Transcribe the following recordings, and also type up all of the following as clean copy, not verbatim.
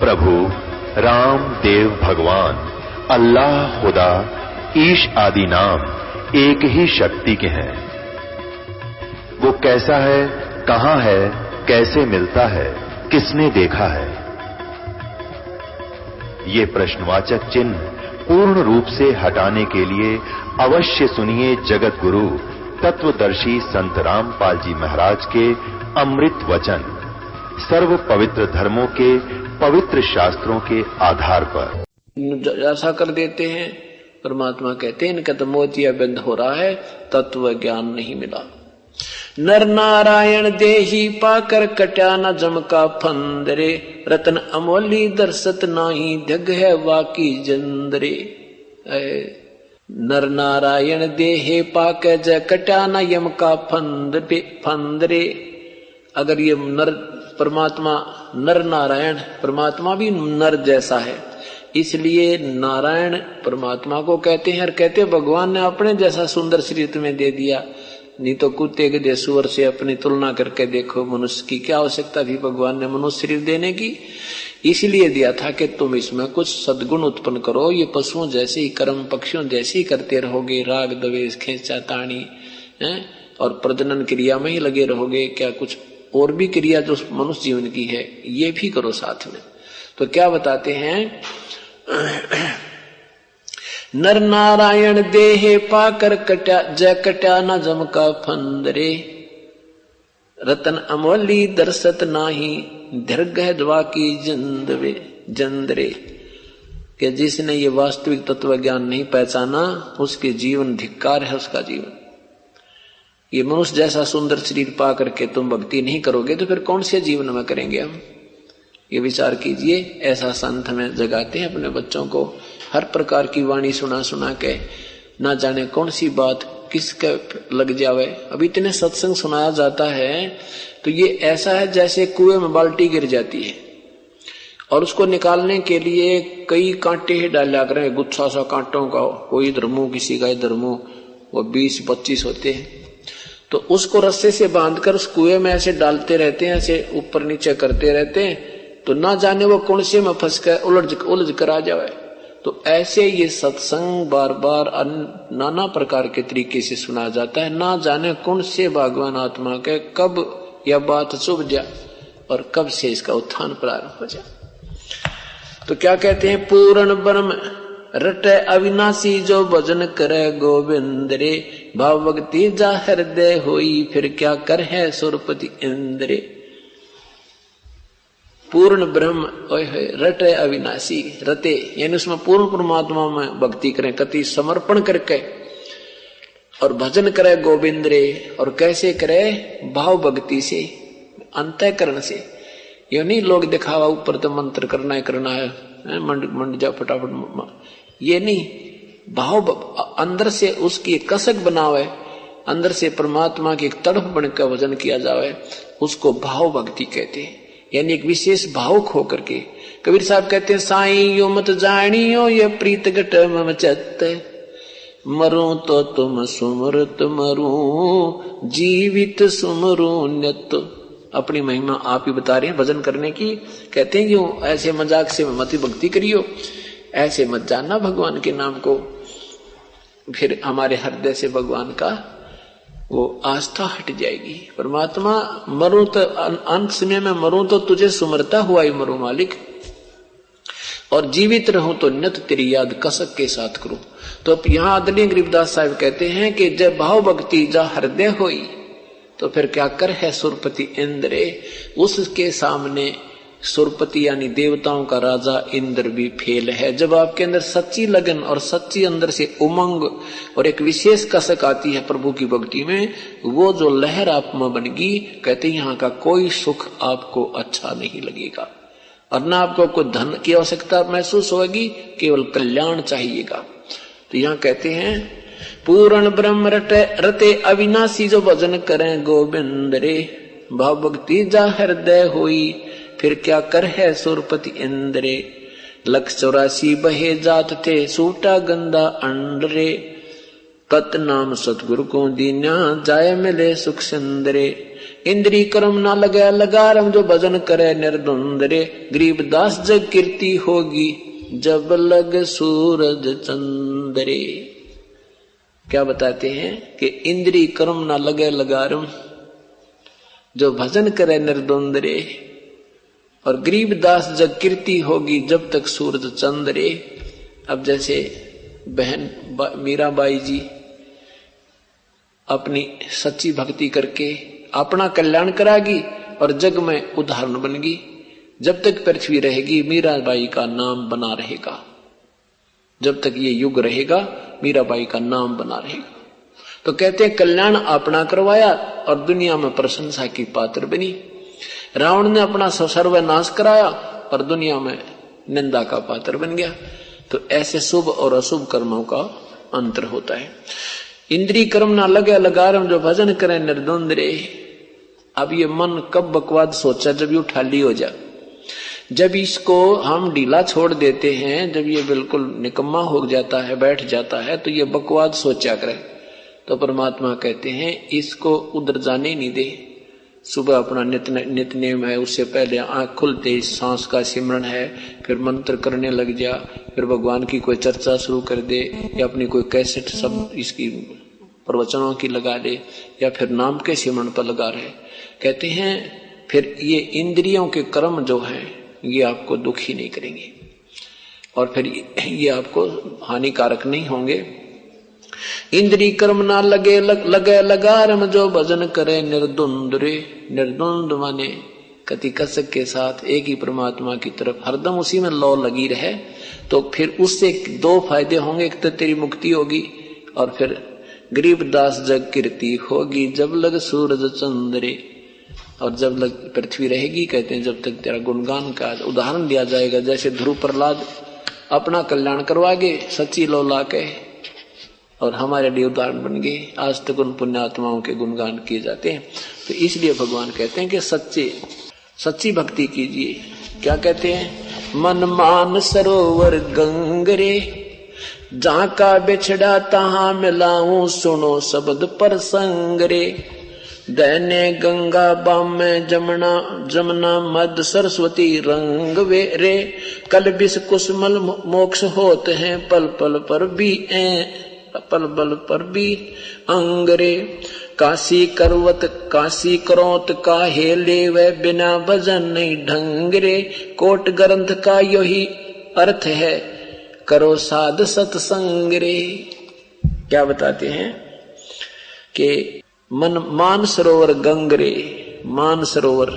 प्रभु राम देव भगवान अल्लाह खुदा ईश आदि नाम एक ही शक्ति के हैं। वो कैसा है, कहां है, कैसे मिलता है, किसने देखा है? ये प्रश्नवाचक चिन्ह पूर्ण रूप से हटाने के लिए अवश्य सुनिए जगत गुरु तत्वदर्शी संत रामपाल जी महाराज के अमृत वचन, सर्व पवित्र धर्मों के पवित्र शास्त्रों के आधार पर। ऐसा कर देते हैं, परमात्मा कहते हैं इनका तो मोतिया बंद हो रहा है, तत्व ज्ञान नहीं मिला। नर नारायण देही पाकर कट्या न जमका फंदरे, रतन अमोली दर्शत नाही जग है वाकी जंदरे। नर नारायण देहे पाकर ज कट्या न यम का फंदरे। अगर ये नर परमात्मा, नर नारायण परमात्मा भी नर जैसा है, इसलिए नारायण परमात्मा को कहते हैं। और कहते भगवान ने अपने जैसा सुंदर शरीर तुम्हें दे दिया, नहीं तो कुत्ते के सुअर से अपनी तुलना करके देखो, मनुष्य की क्या आवश्यकता थी भगवान ने मनुष्य शरीर देने की। इसलिए दिया था कि तुम इसमें कुछ सद्गुण उत्पन्न करो। ये पशुओं जैसे ही कर्म पक्षियों जैसे ही करते रहोगे, राग द्वेष खेचा ताणी और प्रजनन क्रिया में ही लगे रहोगे, क्या कुछ और भी क्रिया जो मनुष्य जीवन की है ये भी करो साथ में। तो क्या बताते हैं, नर नारायण देहे पाकर कट्या जय कट्या न जमका फंदरे, रतन अमोली दर्शत नाही दीर्घ द्वा की जंदरे। कि जिसने ये वास्तविक तत्व ज्ञान नहीं पहचाना उसके जीवन धिक्कार है उसका जीवन। ये मनुष्य जैसा सुंदर शरीर पा करके तुम भक्ति नहीं करोगे तो फिर कौन से जीवन में करेंगे हम? ये विचार कीजिए। ऐसा संत में जगाते हैं अपने बच्चों को, हर प्रकार की वाणी सुना सुना के, ना जाने कौन सी बात किसके लग जावे। अब इतने सत्संग सुनाया जाता है तो ये ऐसा है जैसे कुएं में बाल्टी गिर जाती है और उसको निकालने के लिए कई कांटे ही डाला करें, गुच्छा सा कांटों का, कोई इधर मुंह किसी का इधर मुंह, वो 20-25 होते हैं। तो उसको रस्से से बांधकर उस कुएं में ऐसे डालते रहते हैं, ऐसे ऊपर नीचे करते रहते हैं, तो ना जाने वो कौन से में फंस कर उलझ कर आ जाए। तो ऐसे ये सत्संग बार बार नाना प्रकार के तरीके से सुना जाता है, ना जाने कौन से भगवान आत्मा के कब यह बात चुभ जाए और कब से इसका उत्थान प्रारंभ हो जाए। तो क्या कहते हैं, पूर्ण ब्रह्म रटे अविनाशी जो भजन करे गोविंद रे, भाव भक्ति जा हृदय होई फिर क्या कर है सुरपति इंद्रे। पूर्ण ब्रह्म रटे अविनाशी, रटे यानी उसमें पूर्ण परमात्मा में भक्ति करें, कति समर्पण करके और भजन करे गोविंद रे। और कैसे करे, भाव भक्ति से, अंतःकरण से। ये नहीं लोग दिखावा ऊपर तो मंत्र करना है मंड जा फटाफट, ये नहीं। भाव अंदर से उसकी कसक बनावे, अंदर से परमात्मा की एक तड़प बनकर भजन किया जावे, उसको भाव भक्ति कहते हैं। यानी एक विशेष भाव खो करके। कबीर साहब कहते हैं, साईं यो मत जानियो ये प्रीत घट मम चत, मरूं तो तुम सुमरत मरूं जीवित सुमरूं नित। अपनी महिमा आप ही बता रहे हैं भजन करने की। कहते हैं क्यों ऐसे मजाक से मत भक्ति करियो, ऐसे मत जानना भगवान के नाम को, फिर हमारे हृदय से भगवान का वो आस्था हट जाएगी। परमात्मा मरूं तो अंत समय में मरूं तो तुझे सुमरता हुआ ही मरूं मालिक, और जीवित रहूं तो नित तेरी याद कसक के साथ करूं। तो यहाँ आदरणीय गरीबदास साहब कहते हैं कि जब भाव भक्ति जा हृदय होई तो फिर क्या कर है सुरपति इंद्रे। उसके सामने सुरपति यानी देवताओं का राजा इंद्र भी फेल है। जब आपके अंदर सच्ची लगन और सच्ची अंदर से उमंग और एक विशेष कसक आती है प्रभु की भक्ति में, वो जो लहर आप में बनेगी, कहते हैं यहाँ का कोई सुख आपको अच्छा नहीं लगेगा और ना आपको कोई धन की आवश्यकता महसूस होगी, केवल कल्याण चाहिएगा। तो यहाँ कहते हैं, पूर्ण ब्रह्म रते अविनाशी जो भजन करें गोविंद रे, भाव भक्ति जा हृदय होई फिर क्या कर है सुरपति इंद्रे। 184 बहे जात थे सूटा गंदा अंडरे, कत नाम सतगुरु को दीन्या जाय मिले सुख सुंदरे। इंद्री कर्म ना लगे लगारम जो भजन करे निर्द्वंद रे। गरीबदास जग कीर्ति होगी जब लग सूरज चंद्रे। क्या बताते हैं कि इंद्री कर्म ना लगे लगारम जो भजन करे निर्द्वंद रे, और गरीबदास जग कीर्ति होगी जब तक सूरज चंद्रे। अब जैसे बहन मीराबाई जी अपनी सच्ची भक्ति करके अपना कल्याण करागी और जग में उदाहरण बनेगी। जब तक पृथ्वी रहेगी मीराबाई का नाम बना रहेगा, जब तक ये युग रहेगा मीराबाई का नाम बना रहेगा। तो कहते हैं कल्याण अपना करवाया और दुनिया में प्रशंसा की पात्र बनी। रावण ने अपना सर्वनाश कराया और दुनिया में निंदा का पात्र बन गया। तो ऐसे शुभ और अशुभ कर्मों का अंतर होता है। इंद्री कर्म ना लगे लगारम जो भजन करे निर्द्वंद रे। अब ये मन कब बकवाद सोचा, जब ये ठाली हो जाए, जब इसको हम ढीला छोड़ देते हैं, जब ये बिल्कुल निकम्मा हो जाता है, बैठ जाता है, तो ये बकवाद सोचा करे। तो परमात्मा कहते हैं इसको उधर जाने नहीं दे। सुबह अपना नित्यनेम है, उससे पहले आंख खुलते ही सांस का सिमरन है, फिर मंत्र करने लग जा, फिर भगवान की कोई चर्चा शुरू कर दे, या अपनी कोई कैसेट सब इसकी प्रवचनों की लगा दे, या फिर नाम के सिमरन पर लगा रहे। कहते हैं फिर ये इंद्रियों के कर्म जो है ये आपको दुखी नहीं करेंगे और फिर ये आपको हानिकारक नहीं होंगे। इंद्री कर्म ना लगे लगे लगारम जो भजन करे निर्द्वंद रे। निर्द्वंद माने कति कसक के साथ एक ही परमात्मा की तरफ हरदम उसी में लौ लगी रहे, तो फिर उससे दो फायदे होंगे। एक तो तेरी मुक्ति होगी और फिर गरीबदास जग कीर्ति होगी जब लग सूरज चंद्रे। और जब लग पृथ्वी रहेगी, कहते हैं जब तक तेरा गुणगान का उदाहरण दिया जाएगा। जैसे ध्रुव प्रहलाद अपना कल्याण करवागे सच्ची लौ ला के, और हमारे लिए उदाहरण बन गए। आज तक उन पुण्यात्माओं के गुणगान किए जाते हैं। तो इसलिए भगवान कहते हैं कि सच्ची भक्ति कीजिए। क्या कहते हैं? मन मान सरोवर गंगरे, जहां का बिछड़ा तहां मिलाऊं सुनो शब्द पर संगरे। दैने गंगा बाम जमुना मद सरस्वती रंग वे रे। कल बिस कुसमल मोक्ष होते हैं पल पल पर भी अंगरे। काशी करोत काहे लेवे बिना भजन नहीं ढंगरे। कोट ग्रंथ का यही अर्थ है करो साध सत्संग रे। क्या बताते हैं कि मान सरोवर गंगरे, मान सरोवर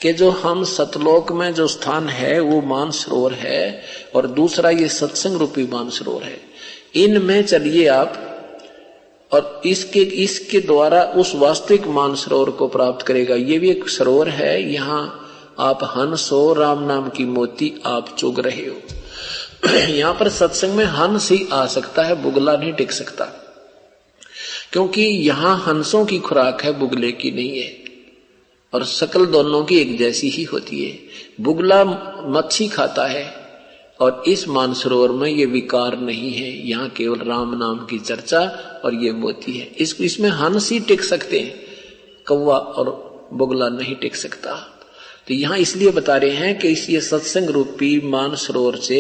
के जो हम सतलोक में जो स्थान है वो मान सरोवर है, और दूसरा ये सत्संग रूपी मान सरोवर है। इनमें चलिए आप, और इसके द्वारा उस वास्तविक मान सरोवर को प्राप्त करेगा। ये भी एक सरोवर है, यहाँ आप हंस हो, राम नाम की मोती आप चुग रहे हो। यहाँ पर सत्संग में हंस ही आ सकता है, बुगला नहीं टिक सकता, क्योंकि यहाँ हंसों की खुराक है, बुगले की नहीं है, और शकल दोनों की एक जैसी ही होती है। बुगला मच्छी खाता है और इस मानसरोवर में ये विकार नहीं है। यहाँ केवल राम नाम की चर्चा और ये मोती है। इसमें हंस ही टिक सकते हैं, कौवा और बुगला नहीं टिक सकता। तो यहाँ इसलिए बता रहे हैं कि इस ये सत्संग रूपी मानसरोवर से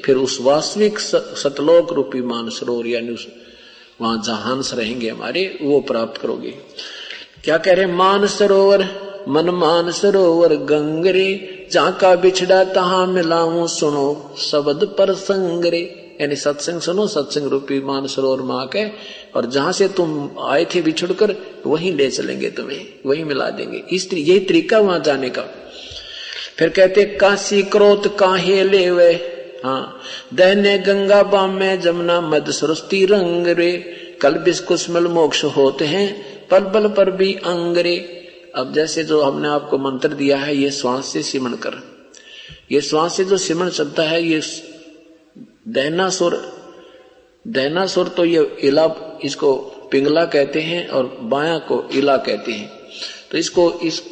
फिर उस वास्तविक सतलोक रूपी मानसरोवर, यानी वहां जहां हंस रहेंगे हमारे, वो प्राप्त करोगे। क्या कह रहे? मान सरोवर मन मान सरोवर गंगरे, जहां का बिछड़ा तहां मिलाऊं सुनो शब्द पर संगरे। यानी सत्संग सुनो, सत्संग रूपी मान सरोवर मां के, और जहां से तुम आए थे बिछुड़कर वहीं ले चलेंगे, तुम्हें वहीं मिला देंगे। यही तरीका वहां जाने का। फिर कहते काशी क्रोत काहे लेवे, हाँ दैने गंगा बाम में जमुना मद सरस्वती रंग रे। कल बिस कुसमल मोक्ष होते हैं पल पल पर भी अंगरे। अब जैसे जो हमने आपको मंत्र दिया है, ये श्वास से सिमरण कर, ये श्वास से जो सिमरण चलता है, ये दहना सुर तो ये इला, इसको पिंगला कहते हैं, और बायां को इला कहते हैं। तो इसको इस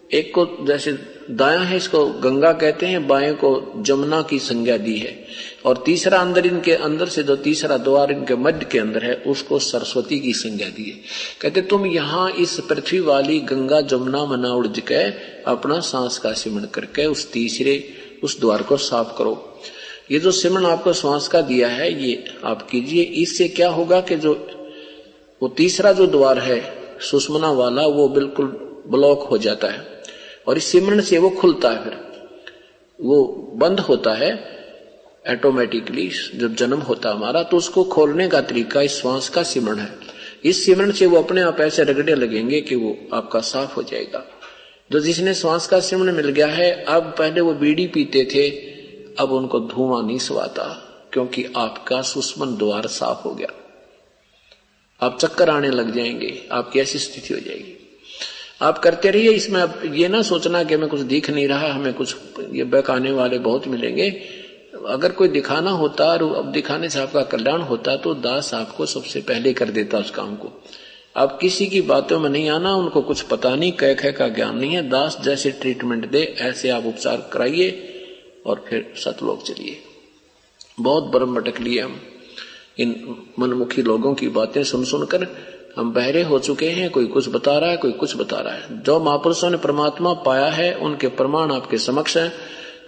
एक को जैसे दायां है इसको गंगा कहते हैं, बाएं को जमुना की संज्ञा दी है, और तीसरा अंदर इनके अंदर से जो तीसरा द्वार इनके मध्य के अंदर है उसको सरस्वती की संज्ञा दी है। कहते तुम यहाँ इस पृथ्वी वाली गंगा जमुना मना उड़ के अपना सांस का सिमरण करके उस तीसरे उस द्वार को साफ करो। ये जो सिमरण आपको श्वास का दिया है ये आप कीजिए। इससे क्या होगा कि जो वो तीसरा जो द्वार है सुषुम्ना वाला वो बिल्कुल ब्लॉक हो जाता है और इस सिमरण से वो खुलता है, फिर वो बंद होता है ऑटोमेटिकली। जब जन्म होता हमारा तो उसको खोलने का तरीका इस श्वास का सिमरण है। इस सिमरण से वो अपने आप ऐसे रगड़े लगेंगे कि वो आपका साफ हो जाएगा। जो जिसने श्वास का सिमरण मिल गया है, अब पहले वो बीड़ी पीते थे, अब उनको धुआं नहीं स्वाता, क्योंकि आपका सुषुम्ना द्वार साफ हो गया। आप चक्कर आने लग जाएंगे, आपकी ऐसी स्थिति हो जाएगी। आप करते रहिए। इसमें अब ये ना सोचना कि हमें कुछ दिख नहीं रहा, हमें कुछ ये बहकाने वाले बहुत मिलेंगे। अगर कोई दिखाना होता और अब दिखाने से आपका कल्याण होता तो दास आपको सबसे पहले कर देता उस काम को। आप किसी की बातों में नहीं आना, उनको कुछ पता नहीं, कह कह का ज्ञान नहीं है। दास जैसे ट्रीटमेंट दे ऐसे आप उपचार कराइए और फिर सतलोक चलिए। बहुत बरम भटक लिए हम इन मनमुखी लोगों की बातें सुन सुनकर, हम बहरे हो चुके हैं। कोई कुछ बता रहा है, कोई कुछ बता रहा है। जो महापुरुषों ने परमात्मा पाया है उनके प्रमाण आपके समक्ष हैं।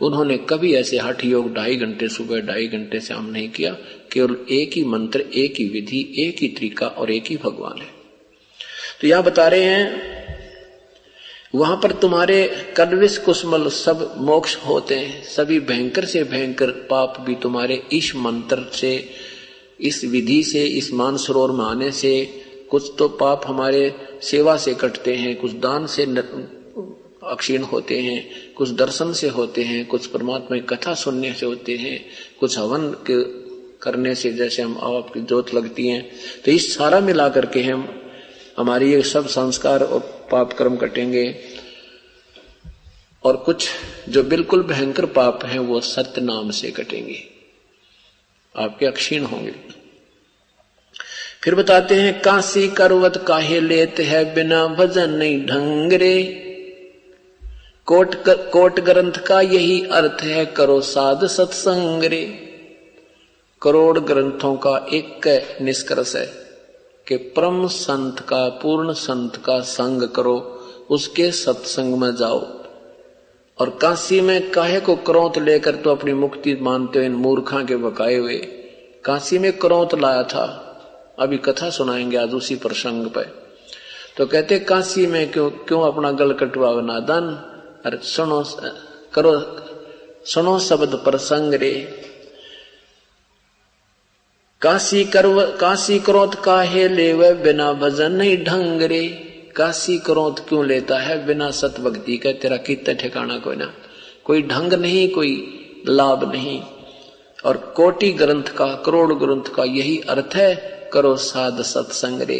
उन्होंने कभी ऐसे हठ योग 2.5 घंटे सुबह 2.5 घंटे से हम नहीं किया। केवल एक ही मंत्र, एक ही विधि, एक ही तरीका और एक ही भगवान है। तो यहां बता रहे हैं वहां पर तुम्हारे कलविश कुसमल सब मोक्ष होते हैं। सभी भयंकर से भयंकर पाप भी तुम्हारे इस मंत्र से, इस विधि से, इस मानसरोवर में आने से, कुछ तो पाप हमारे सेवा से कटते हैं, कुछ दान से अक्षीण होते हैं, कुछ दर्शन से होते हैं, कुछ परमात्मा की कथा सुनने से होते हैं, कुछ हवन करने से, जैसे हम आपकी जोत लगती है। तो इस सारा मिला करके हम हमारी ये सब संस्कार और पाप कर्म कटेंगे। और कुछ जो बिल्कुल भयंकर पाप हैं वो सत्य नाम से कटेंगे, आपके अक्षीण होंगे। फिर बताते हैं काशी करवत काहे लेत है बिना भजन नहीं ढंग रे। कोट ग्रंथ का यही अर्थ है करो साध सत्संग रे। करोड़ ग्रंथों का एक निष्कर्ष है कि परम संत का, पूर्ण संत का संग करो, उसके सत्संग में जाओ। और काशी में काहे को क्रोध लेकर तो अपनी मुक्ति मानते हो इन मूर्खा के बकाए हुए। काशी में क्रोध लाया था, अभी कथा सुनाएंगे आज उसी प्रसंग पे। तो कहते काशी में क्यों अपना गल कटवा नादान। अरे सुनो शब्द प्रसंग रे। काशी क्रोध काहे लेवे बिना भजन नहीं ढंग रे। काशी क्रोध क्यों लेता है बिना सत भक्ति का। तेरा कितना ठिकाना कोई ना, कोई ढंग नहीं, कोई लाभ नहीं। और कोटि ग्रंथ का, करोड़ ग्रंथ का यही अर्थ है करो साध सत्संग रे।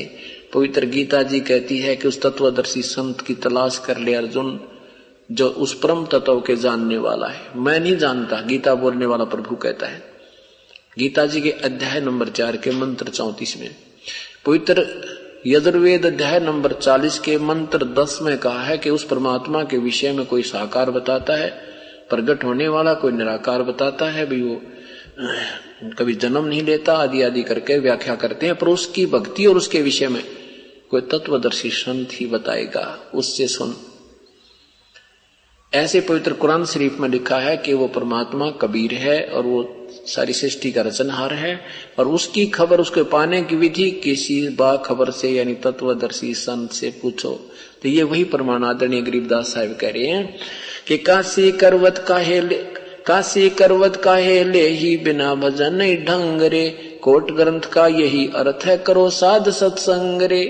पवित्र गीता जी कहती है कि उस तत्वदर्शी संत की तलाश कर ले अर्जुन, जो उस परम तत्व के जानने वाला है। मैं नहीं जानता, गीता बोलने वाला प्रभु कहता है। गीता जी के अध्याय नंबर 4 के मंत्र 34 में, पवित्र यजुर्वेद अध्याय नंबर 40 के मंत्र 10 में कहा है कि उस परमात्मा के विषय में कोई साकार बताता है, प्रकट होने वाला, कोई निराकार बताता है, भी वो कभी जन्म नहीं लेता, आदि आदि करके व्याख्या करते हैं। पर उसकी भक्ति और उसके विषय में कोई तत्वदर्शी संत ही बताएगा, उससे सुन। ऐसे पवित्र कुरान शरीफ में लिखा है कि वो परमात्मा कबीर है और वो सारी सृष्टि का रचनहार है। और उसकी खबर, उसके पाने की विधि किसी बाखबर से यानी तत्वदर्शी संत से पूछो। तो ये वही प्रमाण आदरणीय गरीबदास साहब कह रहे हैं कि काशी करवत काहे ले ही बिना भजन नहीं ढंग रे। कोट ग्रंथ का यही अर्थ है करो साध सत्संग रे।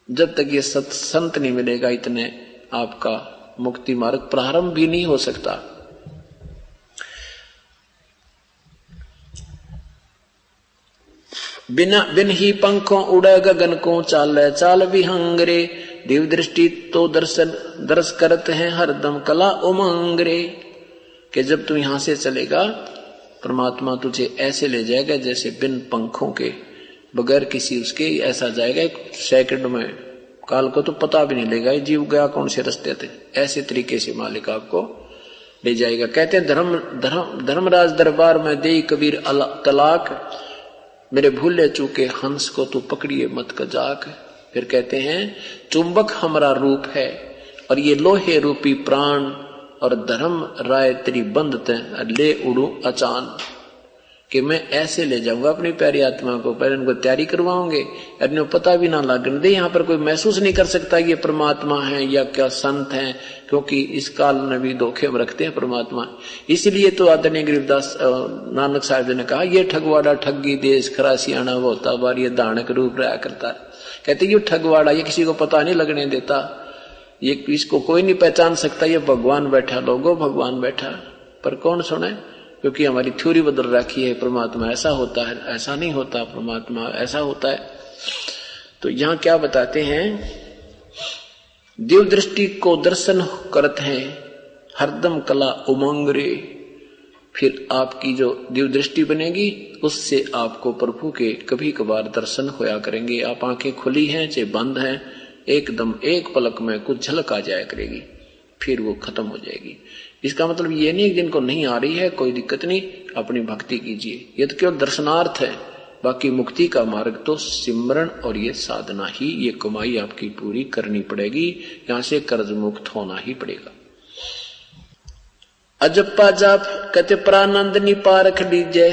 जब तक ये संत नहीं मिलेगा इतने आपका मुक्ति मार्ग प्रारंभ भी नहीं हो सकता। बिन ही पंखों उड़े गगन को चाल विहंग रे। दिव्य दृष्टि तो दर्श करते हैं हरदम कला उमंग रे। कि जब तू यहां से चलेगा परमात्मा तुझे ऐसे ले जाएगा जैसे बिन पंखों के, बगैर किसी उसके ऐसा जाएगा, एक सेकंड में काल को तो पता भी नहीं लगेगा ये जीव गया कौन से रास्ते थे। ऐसे तरीके से मालिक आपको ले जाएगा। कहते हैं धर्मराज दरबार में दे कबीर तलाक, मेरे भूले चूके हंस को तू पकड़िए मत कजाक। फिर कहते हैं चुंबक हमारा रूप है और ये लोहे रूपी प्राण, और धर्म राय तेरी बंधते ले उड़ू अचान, कि मैं ऐसे ले जाऊंगा अपनी प्यारी आत्मा को, पहले उनको तैयारी करवाओगे, इन्हें पता भी ना लगने दे। यहाँ पर कोई महसूस नहीं कर सकता ये परमात्मा है या क्या संत हैं, क्योंकि इस काल में भी धोखे में रखते हैं परमात्मा। इसलिए तो आदरणीय गरीबदास नानक साहब जी ने कहा ये ठगवाड़ा ठगी देश खरा सियाणा वो होता बार ये दानक रूप रहा करता है। कहते ये ठगवाड़ा ये किसी को पता नहीं लगने देता, ये इसको कोई नहीं पहचान सकता, ये भगवान बैठा लोगो भगवान बैठा। पर कौन सुने, क्योंकि हमारी थ्योरी बदल रखी है परमात्मा ऐसा होता है, ऐसा नहीं होता, परमात्मा ऐसा होता है। तो यहां क्या बताते हैं, दिव्य दृष्टि को दर्शन करते हैं हरदम कला उमंग रे। फिर आपकी जो दिव्य दृष्टि बनेगी उससे आपको प्रभु के कभी कभार दर्शन होया करेंगे। आप आंखें खुली हैं चाहे बंद हैं, एकदम एक पलक में कुछ झलक आ जाया करेगी, फिर वो खत्म हो जाएगी। इसका मतलब ये नहीं जिनको नहीं आ रही है कोई दिक्कत नहीं, अपनी भक्ति कीजिए, ये तो केवल दर्शनार्थ है। बाकी मुक्ति का मार्ग तो सिमरन और ये साधना ही, ये कमाई आपकी पूरी करनी पड़ेगी, यहां से कर्ज मुक्त होना ही पड़ेगा। अजप्पा जाप कहते प्रानंद निपा रख लीजिए।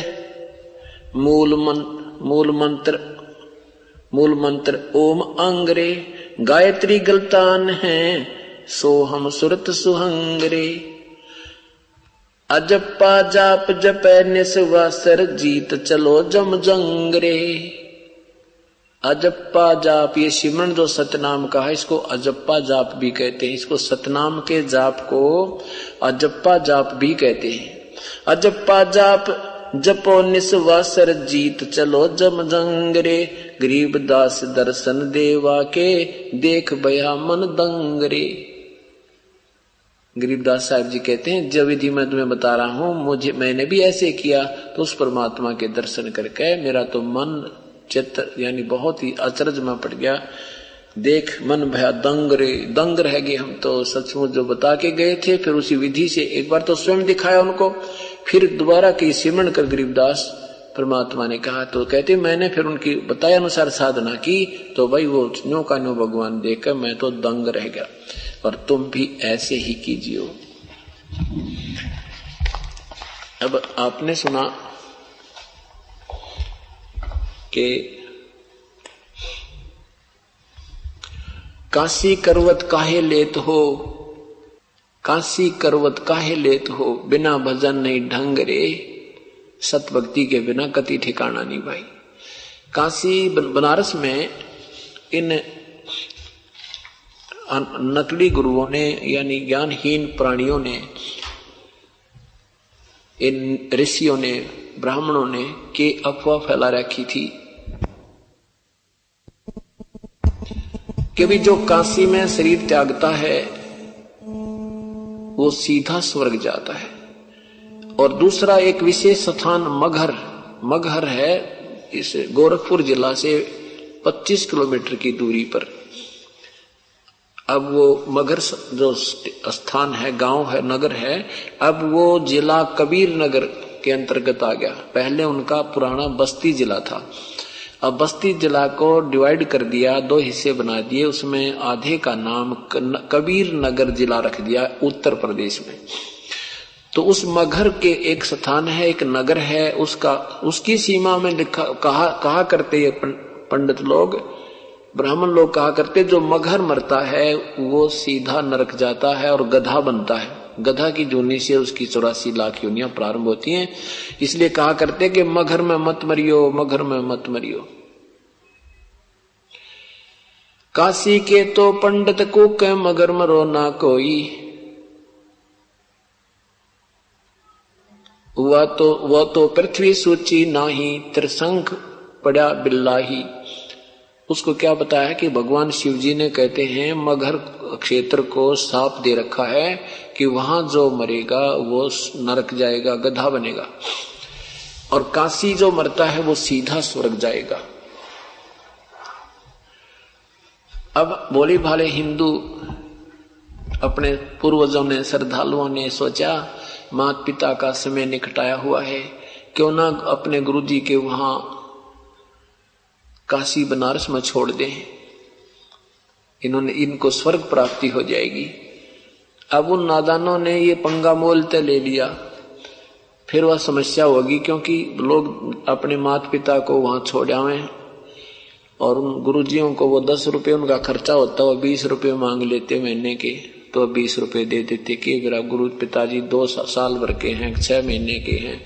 मूल मंत्र ओम अंगरे, गायत्री गलतान है सो हम सुरत सुहंगरे। अजप्पा जाप जपै निस्वासर जीत चलो जम जंगरे। अजप्पा जाप ये सिमरन जो सतनाम का है इसको अजप्पा जाप भी कहते हैं, इसको सतनाम के जाप को अजप्पा जाप भी कहते हैं। अजप्पा जाप जपो निस्वासर जीत चलो जम जंगरे। गरीबदास दर्शन देवा के देख बया मन दंगरे। गरीबदास साहब जी कहते हैं जब विधि मैं तुम्हें बता रहा हूं मैंने भी ऐसे किया, तो उस परमात्मा के दर्शन करके मेरा तो मन चित्त यानी बहुत ही अचरज में पड़ गया। देख मन भया दंग रे, दंग रह गए हम तो सचमुच जो बता के गए थे। फिर उसी विधि से एक बार तो स्वयं दिखाया उनको, फिर दोबारा की सिमरन कर गरीबदास परमात्मा ने कहा। तो कहते मैंने फिर उनकी बताए अनुसार साधना की, तो भाई वो न्यो का न्यो भगवान देखकर मैं तो दंग रह गया। और तुम भी ऐसे ही कीजिए। अब आपने सुना कि काशी करवत काहे लेत हो, काशी करवत काहे लेत हो, बिना भजन नहीं ढंग रे। सत भक्ति के बिना कति ठिकाना नहीं भाई। काशी बनारस में इन नकली गुरुओं ने यानी ज्ञानहीन प्राणियों ने, इन ऋषियों ने, ब्राह्मणों ने के अफवाह फैला रखी थी कि भी जो काशी में शरीर त्यागता है वो सीधा स्वर्ग जाता है। और दूसरा एक विशेष स्थान मगहर है, इस गोरखपुर जिला से 25 किलोमीटर की दूरी पर। अब वो मगर जो स्थान है, गांव है, नगर है, अब वो जिला कबीर नगर के अंतर्गत आ गया। पहले उनका पुराना बस्ती जिला था। अब बस्ती जिला को डिवाइड कर दिया, 2 हिस्से बना दिए, उसमें आधे का नाम कबीर नगर जिला रख दिया उत्तर प्रदेश में। तो उस मगहर के एक स्थान है, एक नगर है, उसकी सीमा में कहा करते ये पंडित लोग, ब्राह्मण लोग कहा करते जो मगहर मरता है वो सीधा नरक जाता है और गधा बनता है। गधा की जोनी से उसकी 84 लाख योनियां प्रारंभ होती हैं। इसलिए कहा करते कि मगहर में मत मरियो, मगहर में मत मरियो। काशी के तो पंडित को के मगर मरो ना कोई, वह तो पृथ्वी सूची नाही, त्रिशंख पड़ा बिल्लाही। उसको क्या बताया कि भगवान शिव जी ने कहते हैं मगहर क्षेत्र को साप दे रखा है कि वहां जो मरेगा वो नरक जाएगा, गधा बनेगा, और काशी जो मरता है वो सीधा स्वर्ग जाएगा। अब भोले भाले हिंदू अपने पूर्वजों ने, श्रद्धालुओं ने सोचा माता पिता का समय निकटाया हुआ है, क्यों ना अपने गुरुजी के वहां काशी बनारस में छोड़ दें, इनको स्वर्ग प्राप्ति हो जाएगी। अब उन नादानों ने ये पंगा मोलते ले लिया, फिर वह समस्या होगी, क्योंकि लोग अपने माता पिता को वहां छोड़ आवे और उन गुरुजियों को वो 10 रुपये उनका खर्चा होता, वो 20 रुपये मांग लेते महीने के, तो 20 रुपये दे देते कि मेरा गुरु पिताजी 2 साल भर के हैं, 6 महीने के हैं,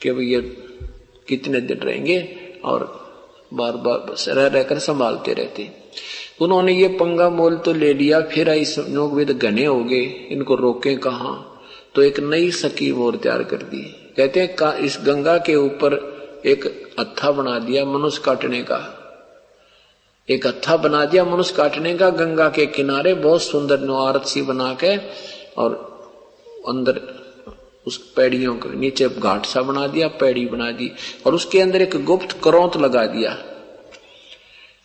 कि भैया कितने दिन रहेंगे, और बार बार रहकर संभालते रहते। उन्होंने ये पंगा मोल तो ले लिया, फिर इस लोग भी घने हो गए, इनको रोके कहाँ, तो एक नई स्कीम और तैयार कर दी। कहते हैं इस गंगा के ऊपर एक हत्था बना दिया मनुष्य काटने का, एक हत्था बना दिया मनुष्य काटने का गंगा के किनारे, बहुत सुंदर नौआरत सी बना के, और अंदर उस पैड़ियों के नीचे घाट सा बना दिया, पैड़ी बना दी, और उसके अंदर एक गुप्त करौंत लगा दिया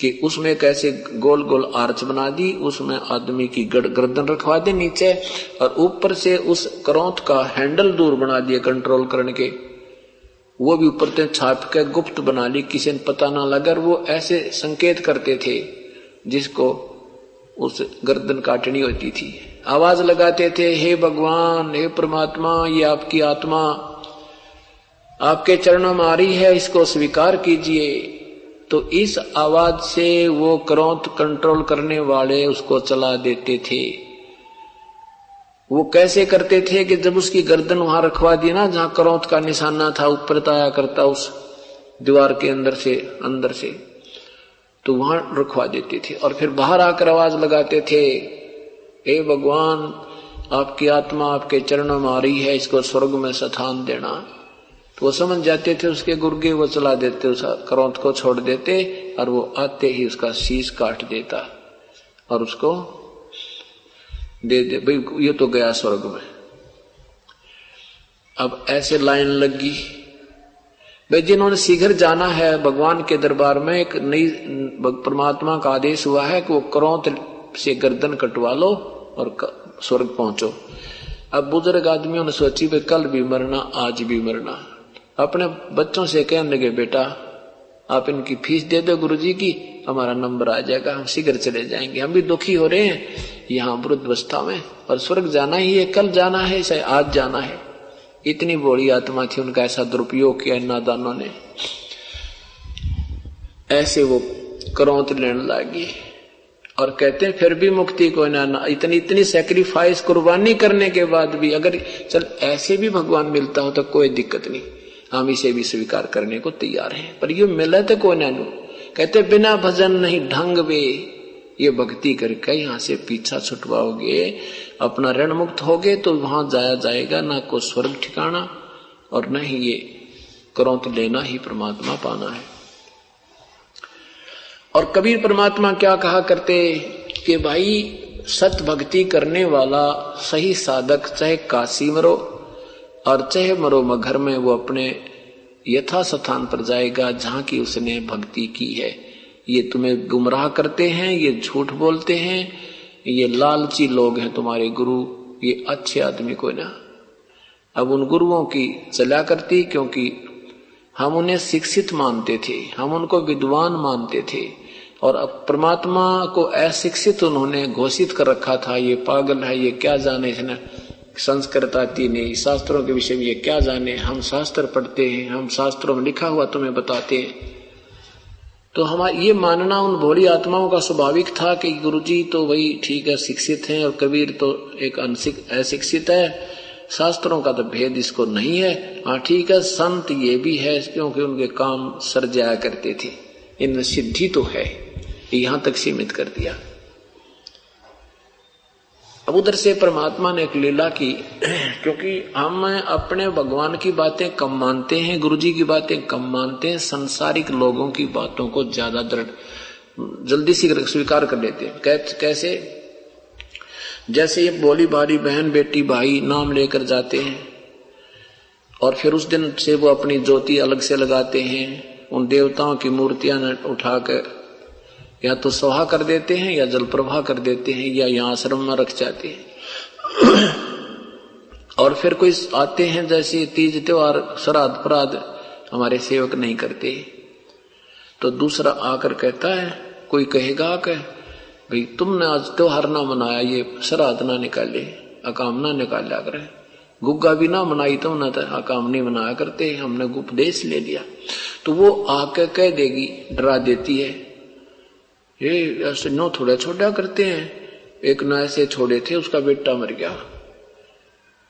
कि उसमें कैसे गोल गोल आर्च बना दी, उसमें आदमी की गर्दन रखवा दे नीचे, और ऊपर से उस करौंत का हैंडल दूर बना दिया कंट्रोल करने के, वो भी ऊपर से छाप के गुप्त बना ली, किसी ने पता ना लगा। वो ऐसे संकेत करते थे जिसको उस गर्दन काटनी होती थी, आवाज लगाते थे, हे भगवान, हे परमात्मा, ये आपकी आत्मा आपके चरणों में आ रही है, इसको स्वीकार कीजिए। तो इस आवाज से वो करौंत कंट्रोल करने वाले उसको चला देते थे। वो कैसे करते थे कि जब उसकी गर्दन वहां रखवा दी ना, जहां करौंत का निशाना था, ऊपर आया करता उस दीवार के अंदर से, तो वहां रखवा देते थे, और फिर बाहर आकर आवाज लगाते थे, हे भगवान, आपकी आत्मा आपके चरणों में आ रही है, इसको स्वर्ग में स्थान देना। तो वो समझ जाते थे उसके गुर्गे, वो चला देते, उस करौंत को छोड़ देते, और वो आते ही उसका शीश काट देता और उसको दे दे, भाई ये तो गया स्वर्ग में। अब ऐसे लाइन लगी भाई, जिन्होंने शीघ्र जाना है भगवान के दरबार में, एक नई परमात्मा का आदेश हुआ है कि वो करौंत से गर्दन कटवा लो और स्वर्ग पहुंचो। अब बुजुर्ग आदमियों ने सोची भाई कल भी मरना, आज भी मरना। अपने बच्चों से कहने लगे, बेटा आप इनकी फीस दे दो गुरुजी की, हमारा नंबर आ जाएगा, हम शीघ्र चले जाएंगे। हम भी दुखी हो रहे हैं यहाँ वृद्धावस्था में, और स्वर्ग जाना ही है, कल जाना है, चाहे आज जाना है। इतनी बड़ी आत्मा थी, उनका ऐसा दुरुपयोग किया नादानों ने। ऐसे वो करौंत लेने लगी, और कहते हैं फिर भी मुक्ति को ना, इतनी सैक्रिफाइस कुर्बानी करने के बाद भी अगर चल ऐसे भी भगवान मिलता हो तो कोई दिक्कत नहीं, हम इसे भी स्वीकार करने को तैयार हैं, पर ये मिले तो कोई ना। कहते बिना भजन नहीं ढंग वे, ये भक्ति करके यहाँ से पीछा छुटवाओगे, अपना ऋण मुक्त होगे तो वहां जाया जाएगा, ना को स्वर्ग ठिकाना और न ही ये करौंत लेना ही परमात्मा पाना है। और कबीर परमात्मा क्या कहा करते कि भाई सत भक्ति करने वाला सही साधक चाहे काशी मरो और चाहे मरो मगर में, वो अपने यथा स्थान पर जाएगा जहां की उसने भक्ति की है। ये तुम्हें गुमराह करते हैं, ये झूठ बोलते हैं, ये लालची लोग हैं तुम्हारे गुरु, ये अच्छे आदमी को ना। अब उन गुरुओं की चला करती, क्योंकि हम उन्हें शिक्षित मानते थे, हम उनको विद्वान मानते थे, और अब परमात्मा को अशिक्षित उन्होंने घोषित कर रखा था, ये पागल है, ये क्या जाने, इसने संस्कृत आती नहीं, शास्त्रों के विषय में ये क्या जाने, हम शास्त्र पढ़ते हैं, हम शास्त्रों में लिखा हुआ तुम्हें बताते हैं। तो हमारा ये मानना उन भोली आत्माओं का स्वाभाविक था कि गुरुजी तो वही ठीक है, शिक्षित हैं, और कबीर तो एक अशिक्षित है, शास्त्रों का तो भेद इसको नहीं है। हाँ ठीक है, संत ये भी है, क्योंकि उनके काम सर जाया करते थे, इनमें सिद्धि तो है, यहां तक सीमित कर दिया। अब उधर से परमात्मा ने एक लीला की, क्योंकि हम अपने भगवान की बातें कम मानते हैं, गुरुजी की बातें कम मानते हैं, संसारिक लोगों की बातों को ज्यादा जल्दी से स्वीकार कर लेते हैं। कैसे? जैसे ये बोली भाली बहन बेटी भाई नाम लेकर जाते हैं, और फिर उस दिन से वो अपनी ज्योति अलग से लगाते हैं, उन देवताओं की मूर्तियां उठाकर या तो सभा कर देते हैं या जल प्रवाह कर देते हैं या यहाँ आश्रम में रख जाते हैं। और फिर कोई आते हैं जैसे तीज त्योहार श्राद्ध पराध हमारे सेवक नहीं करते, तो दूसरा आकर कहता है, कोई कहेगा कि भाई तुमने आज त्योहार ना मनाया, ये श्राद्ध ना निकाले, अकाम ना निकाला करे, गुग्गा भी ना मनाई तुमने तो अकाम नहीं मनाया करते, हमने उपदेश ले लिया। तो वो आके कह देगी, डरा देती है, ये ऐसे नो थोड़ा छोटा करते हैं, एक ना ऐसे छोड़े थे उसका बेटा मर गया,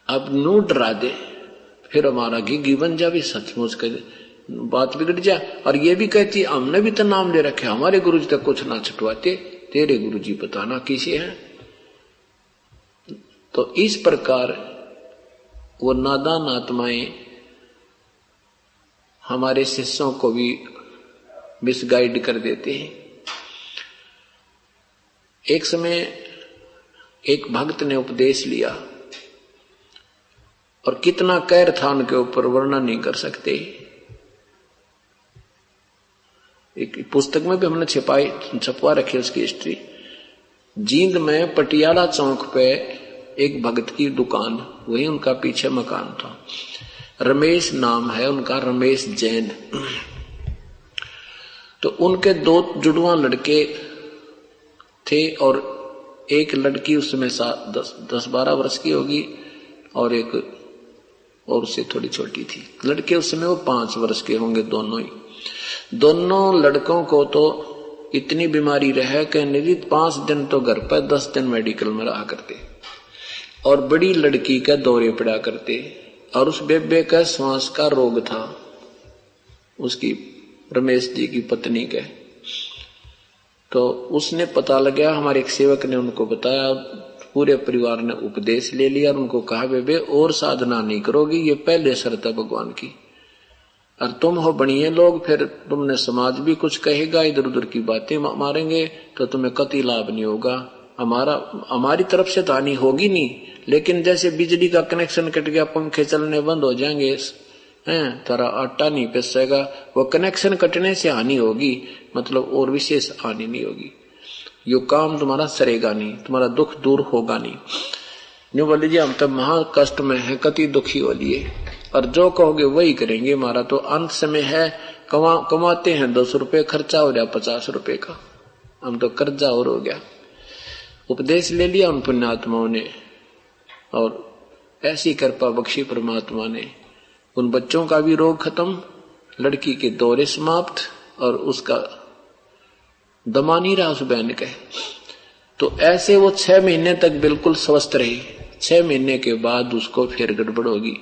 अब नो डरा दे, फिर हमारा घी बन जा भी सचमुच कर बात बिगड़ जा। और ये भी कहती हमने भी तो नाम ले रखे, हमारे गुरुजी तक कुछ ना छुटवाते, तेरे गुरुजी पता ना किसे हैं। तो इस प्रकार वो नादान आत्माएं हमारे शिष्यों को भी मिसगाइड कर देते हैं। एक समय एक भक्त ने उपदेश लिया और कितना कहर था उनके ऊपर, वर्णन नहीं कर सकते। एक पुस्तक में भी हमने छपवा रखी उसकी हिस्ट्री। जींद में पटियाला चौक पे एक भक्त की दुकान, वही उनका पीछे मकान था, रमेश नाम है उनका, रमेश जैन। तो उनके 2 जुड़वा लड़के थे और एक लड़की उसमें 10-12 वर्ष की होगी और एक और उससे थोड़ी छोटी थी। लड़के उसमें वो 5 वर्ष के होंगे दोनों ही। दोनों लड़कों को तो इतनी बीमारी रहे कि नियमित 5 दिन तो घर पर 10 दिन मेडिकल में रहा करते और बड़ी लड़की का दौरे पड़ा करते। और उस बेबे का श्वास का रोग था, उसकी रमेश जी की पत्नी के। तो उसने पता लगा, हमारे एक सेवक ने उनको बताया, पूरे परिवार ने उपदेश ले लिया और उनको कहा, बेबे और साधना नहीं करोगी, ये पहले शर्त है भगवान की, और तुम हो बढ़िया लोग, फिर तुमने समाज भी कुछ कहेगा, इधर उधर की बातें मारेंगे तो तुम्हें कतई लाभ नहीं होगा। हमारी तरफ से तो हानि होगी नहीं, लेकिन जैसे बिजली का कनेक्शन कट गया, पंखे चलने बंद हो जाएंगे, हैं, तारा आटा नहीं पिसेगा, वो कनेक्शन कटने से हानि होगी, मतलब और विशेष हानि नहीं होगी। यो काम तुम्हारा सरेगा नहीं, तुम्हारा दुख दूर होगा नहीं। न्यू बोल लीजिए, हम तो महा कष्ट में है, कति दुखी हो लिए, और जो कहोगे वही करेंगे। हमारा तो अंत समय है, कमाते हैं 200 रुपये, खर्चा हो गया 50 रुपये का, हम तो कर्जा और हो गया। उपदेश ले लिया उन पुण्यात्माओं ने और ऐसी कृपा बख्शी परमात्मा ने, उन बच्चों का भी रोग खत्म, लड़की के दौरे समाप्त और उसका दमा नहीं रहा उस बहन के। तो ऐसे वो 6 महीने तक बिल्कुल स्वस्थ रही। 6 महीने के बाद उसको फिर गड़बड़ होगी,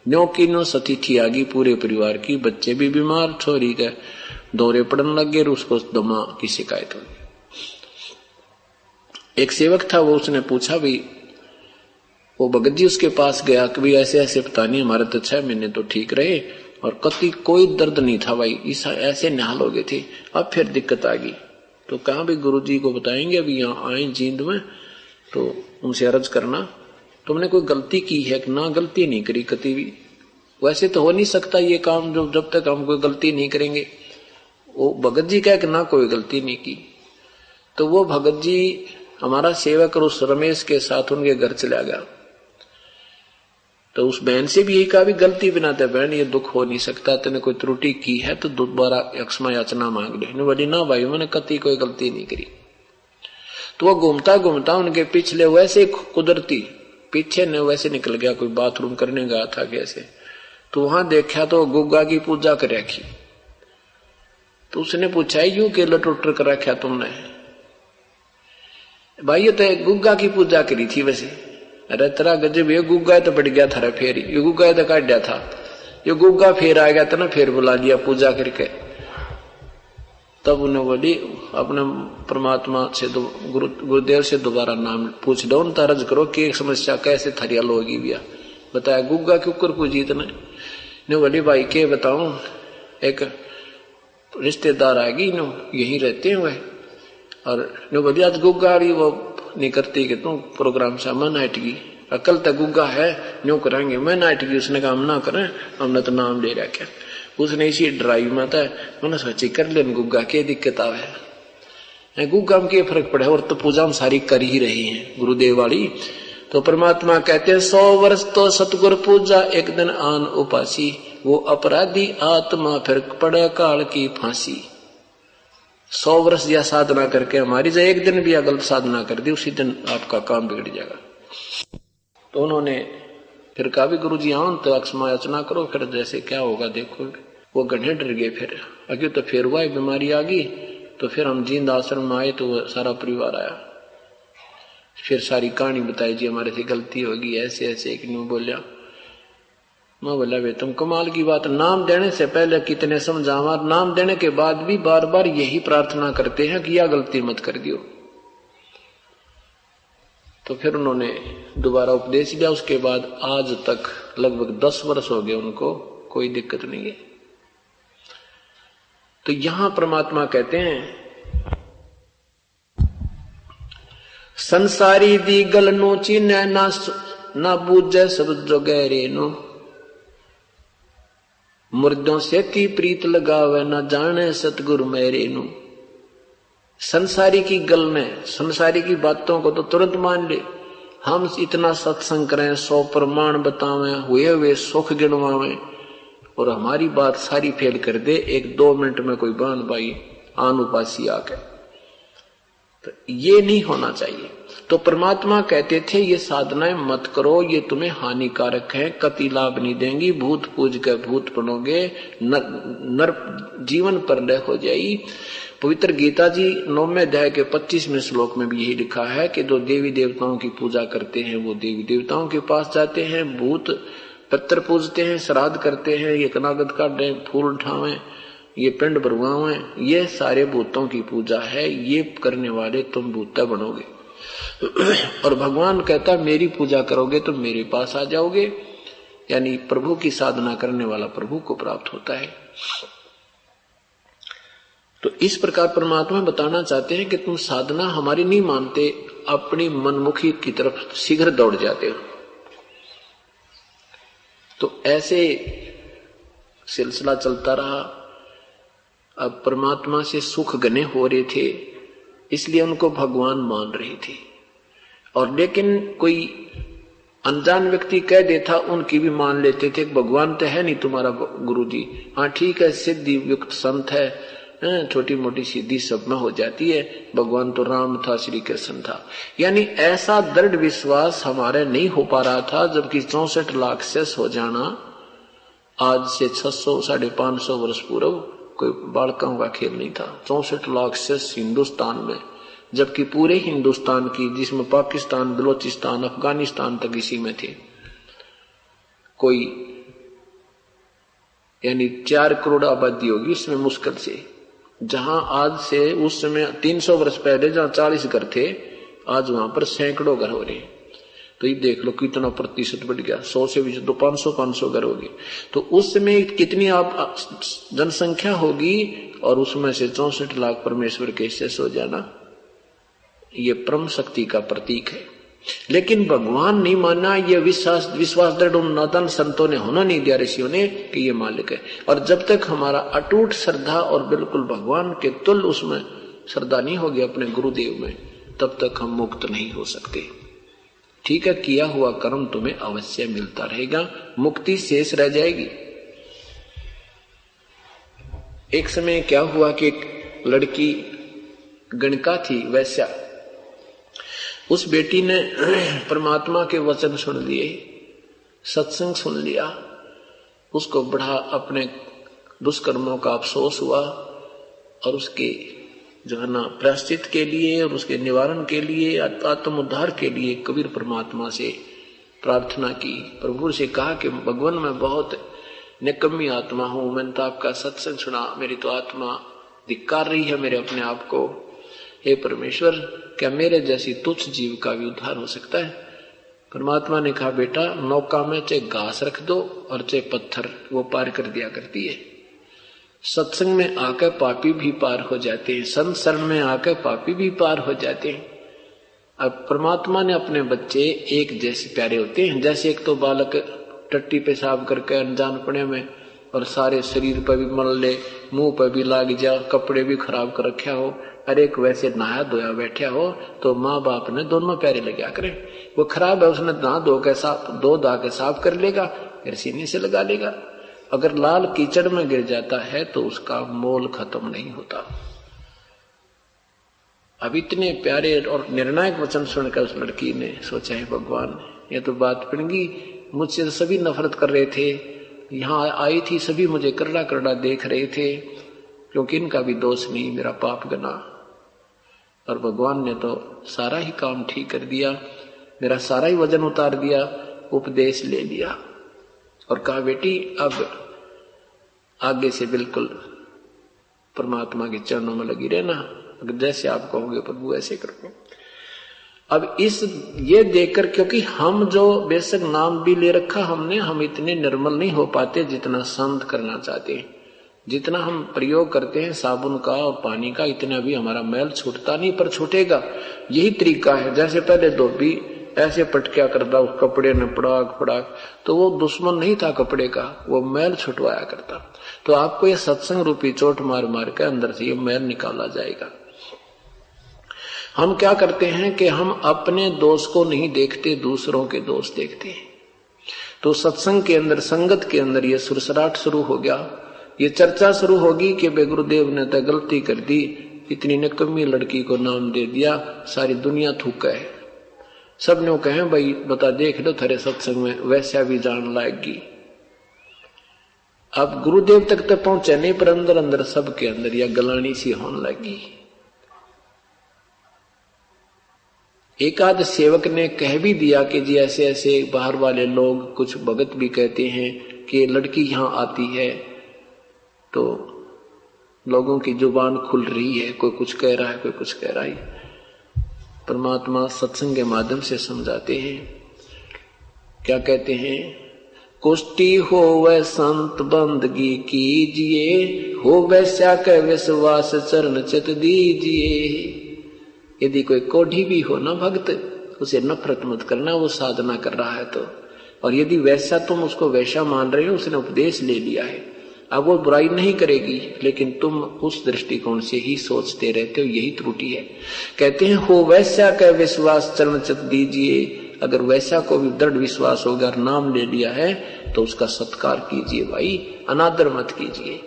न्यो की नो सतिथि आ गई पूरे परिवार की, बच्चे भी बीमार, छोरी के दौरे पड़ने लग गए, उसको दमा की शिकायत होगी। एक सेवक था, वो उसने पूछा, भी वो भगत जी उसके पास गया कि भाई ऐसे ऐसे पता नहीं, हमारे तो 6 महीने तो ठीक रहे और कति कोई दर्द नहीं था भाई, ऐसे निहाल हो गए थे, अब फिर दिक्कत आ गई। तो कहा भी गुरु जी को बताएंगे, अभी यहाँ आए जींद में, तो उनसे अर्ज करना, तुमने कोई गलती की है कि ना? गलती नहीं करी कति भी, वैसे तो हो नहीं सकता ये काम जो जब तक हम कोई गलती नहीं करेंगे। वो भगत जी कह कि ना कोई गलती नहीं की। तो वो भगत जी हमारा सेवक और उस रमेश के साथ उनके घर चला गया। तो उस बहन से भी यही कहा, भी गलती बिना तो बहन ये दुख हो नहीं सकता, तेने कोई त्रुटि की है तो दोबारा क्षमा याचना मांग ले। बोली ना भाई, मैंने कति कोई गलती नहीं करी। तो वो घूमता घूमता उनके पिछले वैसे कुदरती पीछे ने वैसे निकल गया, कोई बाथरूम करने गया था कैसे, तो वहां देखा तो गुग्गा की पूजा कर रखी। तो उसने पूछा, यूं के लटोटर कर रखा तुमने? भाई ये तो गुग्गा की पूजा करी थी वैसे। अरे तेरा गजब, ये गुग्गा तो बढ़ गया था फेर, ये गुग्गा तो काट दिया था, ये गुग्गा फेर आ गया था ना, फेर बुला लिया पूजा करके। तब उन्हें बोली, अपने परमात्मा से गुरुदेव से दोबारा नाम पूछ दो, उनता अर्ज करो कि एक समस्या कैसे थरिया लोगी भैया। बताया गुग्गा के ऊपर पूजी इतने। बोली भाई के बताऊं, एक रिश्तेदार आएगी नो, यहीं रहते हुए, और नो बोली आज गुग्गा रही वो नहीं करती कि तुम प्रोग्राम से मन हटगी, कल तक गुग्गा है न्यू करेंगे, मैं ना हटगी। उसने कहा हम ना करें, हमने तो नाम ले रहा क्या। उसने इसी ड्राइव में था, मैंने सोची कर ले गुग्गा, क्या दिक्कत आवे। गुगा में क्या फर्क पड़े, और तो पूजा हम सारी कर ही रही हैं गुरुदेव वाली। तो परमात्मा कहते हैं 100 वर्ष तो सतगुरु पूजा, एक दिन आन उपासी, वो अपराधी आत्मा फिर पड़े काल की फांसी। 100 वर्ष या साधना करके हमारी जो एक दिन भी गलत साधना कर दी, उसी दिन आपका काम बिगड़ जाएगा। तो उन्होंने फिर कहा भी गुरु जी आओ तो अक्षमा याचना करो, फिर जैसे क्या होगा देखो। वो गड्ढे डर गए। फिर अगे तो फिर हुआ बीमारी आ गई, तो फिर हम जींद आश्रम में आए तो सारा परिवार आया। फिर सारी कहानी बताई जी हमारे से गलती होगी, ऐसे ऐसे। एक ने बोलिया, मैं बोला वे तुम कमाल की बात, नाम देने से पहले कितने समझावा, नाम देने के बाद भी बार बार यही प्रार्थना करते हैं कि यह गलती मत कर दियो। तो फिर उन्होंने दोबारा उपदेश दिया। उसके बाद आज तक लगभग 10 वर्ष हो गए उनको, कोई दिक्कत नहीं है। तो यहां परमात्मा कहते हैं संसारी दी गल नो चीने ना बूझे सब जो गहरे नो, मुर्दों से ती प्रीत लगावे ना जाने सतगुरु मेरे नु। संसारी की गल ने, संसारी की बातों को तो तुरंत मान ले। हम इतना सत्संग करें, 100 प्रमाण बतावें, हुए हुए सुख गिनवावें, और हमारी बात सारी फेल कर दे 1-2 मिनट में कोई बांध पाई आन उपासी आके। तो ये नहीं होना चाहिए। तो परमात्मा कहते थे ये साधनाएं मत करो, ये तुम्हें हानिकारक है, कति लाभ नहीं देंगी, भूत पूज के भूत बनोगे, नर जीवन पर लय हो जाएगी। पवित्र गीता जी 9वें अध्याय के 25वें श्लोक में भी यही लिखा है कि जो देवी देवताओं की पूजा करते हैं वो देवी देवताओं के पास जाते हैं, भूत पत्थर पूजते हैं, श्राद्ध करते हैं, ये कनागत काटें, फूल उठावें, ये पिंड भरवावें, ये सारे भूतों की पूजा है। ये करने वाले तुम भूता बनोगे। और भगवान कहता मेरी पूजा करोगे तो मेरे पास आ जाओगे, यानी प्रभु की साधना करने वाला प्रभु को प्राप्त होता है। तो इस प्रकार परमात्मा बताना चाहते हैं कि तुम साधना हमारी नहीं मानते, अपनी मनमुखी की तरफ शीघ्र दौड़ जाते हो। तो ऐसे सिलसिला चलता रहा। अब परमात्मा से सुख घने हो रहे थे, इसलिए उनको भगवान मान रही थी। और लेकिन कोई अनजान व्यक्ति कह देता, उनकी भी मान लेते थे। भगवान तो है नहीं तुम्हारा गुरु जी, हाँ ठीक है सिद्धि युक्त संत है, छोटी मोटी सिद्धि सब में हो जाती है, भगवान तो राम था, श्री कृष्ण था। यानी ऐसा दृढ़ विश्वास हमारे नहीं हो पा रहा था, जबकि 64 लाख शेष हो जाना आज से 600-550 वर्ष पूर्व कोई बालकों का खेल नहीं था। 64 लाख शेष हिंदुस्तान में, जबकि पूरे हिंदुस्तान की, जिसमें पाकिस्तान, बलोचिस्तान, अफगानिस्तान तक इसी में थे, कोई यानी 4 करोड़ आबादी होगी उसमें मुश्किल से। जहां आज से उस समय 300 वर्ष पहले जहां 40 घर थे, आज वहां पर सैकड़ों घर हो रहे हैं। तो ये देख लो कितना प्रतिशत बढ़ गया, 100 से भी तो 500 घर होगी। तो उस समय कितनी आप जनसंख्या होगी, और उसमें से 64 लाख परमेश्वर के शेष हो जाना, ये परम शक्ति का प्रतीक है। लेकिन भगवान नहीं माना, ये विश्वास दृढ़ उन नादान संतों ने होना नहीं दिया, ऋषियों ने, कि ये मालिक है। और जब तक हमारा अटूट श्रद्धा और बिल्कुल भगवान के तुल्य उसमें श्रद्धा नहीं होगी अपने गुरुदेव में, तब तक हम मुक्त नहीं हो सकते। ठीक है, किया हुआ कर्म तुम्हें अवश्य मिलता रहेगा, मुक्ति शेष रह जाएगी। एक समय क्या हुआ कि एक लड़की गणका थी, वैश्या, उस बेटी ने परमात्मा के वचन सुन लिए, सत्संग सुन लिया, उसको बड़ा अपने दुष्कर्मों का अफसोस हुआ, और उसके जो है ना प्रायश्चित के लिए और उसके निवारण के लिए, आत्म उद्धार के लिए कबीर परमात्मा से प्रार्थना की। प्रभु से कहा कि भगवान मैं बहुत निकम्मी आत्मा हूं, मैंने तो आपका सत्संग सुना, मेरी तो आत्मा धिक्कार रही है मेरे अपने आप को। हे परमेश्वर, क्या मेरे जैसी तुच्छ जीव का भी उद्धार हो सकता है? परमात्मा ने कहा बेटा, नौका में चाहे घास रख दो और चाहे पत्थर, वो पार कर दिया करती है। सत्संग में आकर पापी भी पार हो जाते हैं, संत शरण में आकर पापी भी पार हो जाते हैं। अब परमात्मा ने अपने बच्चे एक जैसे प्यारे होते हैं। जैसे एक तो बालक टट्टी पेशाब करके अनजानपने में और सारे शरीर पर भी मल ले, मुंह पर भी लाग जा, कपड़े भी खराब कर रखा हो, अरे एक वैसे नहाया धोया बैठा हो तो माँ बाप ने दोनों पैरे लगा करे। वो खराब है, उसने नहा धो के साफ, धो धा के साफ कर लेगा, फिर सीने से लगा लेगा। अगर लाल कीचड़ में गिर जाता है तो उसका मोल खत्म नहीं होता। अब इतने प्यारे और निर्णायक वचन सुनकर उस लड़की ने सोचा, है भगवान, ये तो बात पड़ेगी, मुझसे तो सभी नफरत कर रहे थे, यहाँ आई थी सभी मुझे करड़ा करड़ा देख रहे थे, क्योंकि इनका भी दोष नहीं, मेरा पाप गना। और भगवान ने तो सारा ही काम ठीक कर दिया, मेरा सारा ही वजन उतार दिया, उपदेश ले लिया और कहा बेटी अब आगे से बिल्कुल परमात्मा के चरणों में लगी रहना, अगर जैसे आप कहोगे प्रभु ऐसे करोगे। अब इस ये देखकर, क्योंकि हम जो बेशक नाम भी ले रखा हमने, हम इतने निर्मल नहीं हो पाते जितना संत करना चाहते हैं। जितना हम प्रयोग करते हैं साबुन का और पानी का, इतना भी हमारा मैल छूटता नहीं, पर छूटेगा। यही तरीका है। जैसे पहले धोबी ऐसे पटकिया करता उस कपड़े ने पड़ाक पड़ाक, तो वो दुश्मन नहीं था कपड़े का, वो मैल छुटवाया करता। तो आपको ये सत्संग रूपी चोट मार मार के अंदर से ये मैल निकाला जाएगा। हम क्या करते हैं कि हम अपने दोष को नहीं देखते, दूसरों के दोष देखते हैं। तो सत्संग के अंदर, संगत के अंदर ये सुरसराट शुरू हो गया, ये चर्चा शुरू होगी कि बे गुरुदेव ने तो गलती कर दी, इतनी निकम्मी लड़की को नाम दे दिया, सारी दुनिया थूका है। सब ने कहे भाई बता देख लो थारे सत्संग में वैसा भी जान लाएगी। अब गुरुदेव तक तो पहुंचे नहीं, पर अंदर अंदर सबके अंदर यह गलानी सी होने लगी। एक आध सेवक ने कह भी दिया कि जी ऐसे ऐसे बाहर वाले लोग, कुछ भगत भी कहते हैं कि लड़की यहां आती है तो लोगों की जुबान खुल रही है, कोई कुछ कह रहा है, कोई कुछ कह रहा है। परमात्मा सत्संग के माध्यम से समझाते हैं, क्या कहते हैं, कुष्टि हो वह संत बंदगी कीजिए, हो वैसा के विश्वास चरण चित दीजिए। यदि कोई कोढ़ी भी हो ना भक्त, उसे नफरत मत करना, वो साधना कर रहा है तो। और यदि वैसा तुम उसको वैसा मान रहे हो, उसने उपदेश ले लिया है, अब वो बुराई नहीं करेगी, लेकिन तुम उस दृष्टिकोण से ही सोचते रहते हो, यही त्रुटि है। कहते हैं हो वैसा का विश्वास चरण चित दीजिए। अगर वैसा को भी दृढ़ विश्वास होगा, नाम ले लिया है, तो उसका सत्कार कीजिए भाई, अनादर मत कीजिए।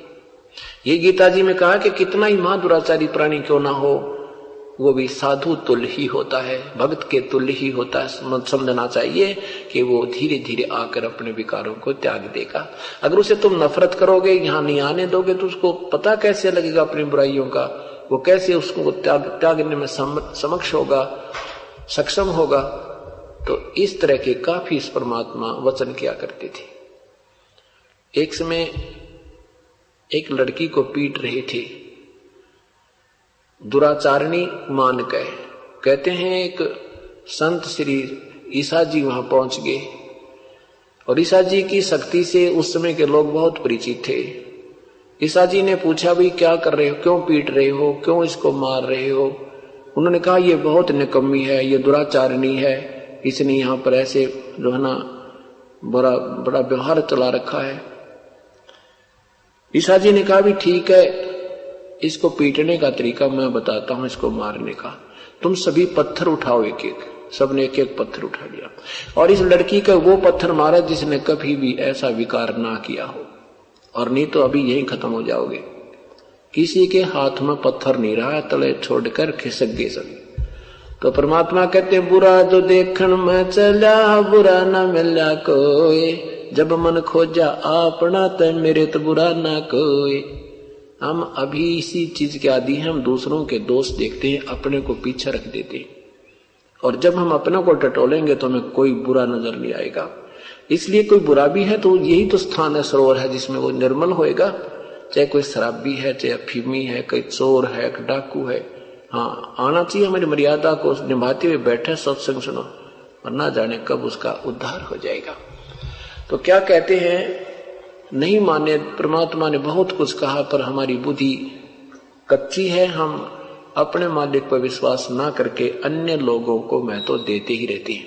ये गीता जी में कहा कि कितना ही महादुराचारी प्राणी क्यों ना हो, वो भी साधु तुल्य ही होता है, भक्त के तुल्य ही होता है। समझना चाहिए कि वो धीरे धीरे आकर अपने विकारों को त्याग देगा। अगर उसे तुम नफरत करोगे, यहाँ नहीं आने दोगे, तो उसको पता कैसे लगेगा अपनी बुराइयों का, वो कैसे उसको त्यागने में समक्ष होगा, सक्षम होगा। तो इस तरह के काफी परमात्मा वचन किया करते थे। एक समय एक लड़की को पीट रहे थे, दुराचारणी मान के। कहते हैं एक संत श्री ईसा जी वहां पहुंच गए, और ईसा जी की शक्ति से उस समय के लोग बहुत परिचित थे। ईसा जी ने पूछा भी क्या कर रहे हो, क्यों पीट रहे हो, क्यों इसको मार रहे हो। उन्होंने कहा ये बहुत निकम्मी है, ये दुराचारणी है, इसने यहाँ पर ऐसे जो है ना बड़ा बड़ा व्यवहार चला रखा है। ईसा जी ने कहा भी ठीक है, इसको पीटने का तरीका मैं बताता हूं, इसको मारने का। तुम सभी पत्थर उठाओ एक एक। सबने एक एक पत्थर उठा लिया और इस लड़की का वो पत्थर मारा जिसने कभी भी ऐसा विकार ना किया हो, और नहीं तो अभी यही खत्म हो जाओगे। किसी के हाथ में पत्थर नहीं रहा, तले छोड़कर खिसक गए सभी। तो परमात्मा कहते बुरा जो देखण में चला, बुरा न मिला कोई, जब मन खोजा अपना ते मेरे तो बुरा ना कोई। हम अभी इसी चीज के आदि हैं, हम दूसरों के दोष देखते हैं, अपने को पीछे रख देते हैं, और जब हम अपने को टटोलेंगे तो हमें कोई बुरा नजर नहीं आएगा। इसलिए कोई बुरा भी है तो यही तो स्थान है, सरोवर है, जिसमें वो निर्मल होएगा। चाहे कोई शराबी है, चाहे अफीमी है, कोई चोर है, डाकू है, हाँ आना चाहिए, हमारी मर्यादा को निभाते हुए बैठे सत्संग सुनो, और ना जाने कब उसका उद्धार हो जाएगा। तो क्या कहते हैं, नहीं माने, परमात्मा ने बहुत कुछ कहा पर हमारी बुद्धि कच्ची है, हम अपने मालिक पर विश्वास ना करके अन्य लोगों को महत्व देते ही रहते हैं।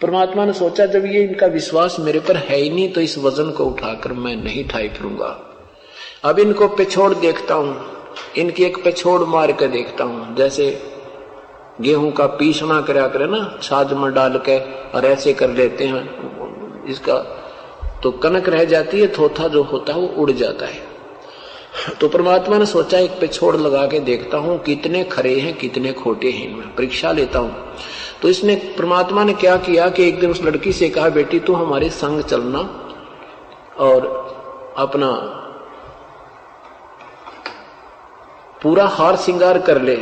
परमात्मा ने सोचा जब ये इनका विश्वास मेरे पर है ही नहीं तो इस वजन को उठाकर मैं नहीं ठाई फिरूंगा। अब इनको पिछोड़ देखता हूं, इनकी एक पिछोड़ मार के देखता हूं। जैसे गेहूं का पीसना करा करे ना, छाछ में डाल के और ऐसे कर लेते हैं, इसका तो कनक रह जाती है, थोथा जो होता है वो उड़ जाता है। तो परमात्मा ने सोचा एक पिछोड़ लगा के देखता हूं कितने खरे हैं कितने खोटे हैं, इनमें परीक्षा लेता हूं। तो इसने परमात्मा ने क्या किया कि एक दिन उस लड़की से कहा, बेटी तू हमारे संग चलना और अपना पूरा हार श्रृंगार कर ले।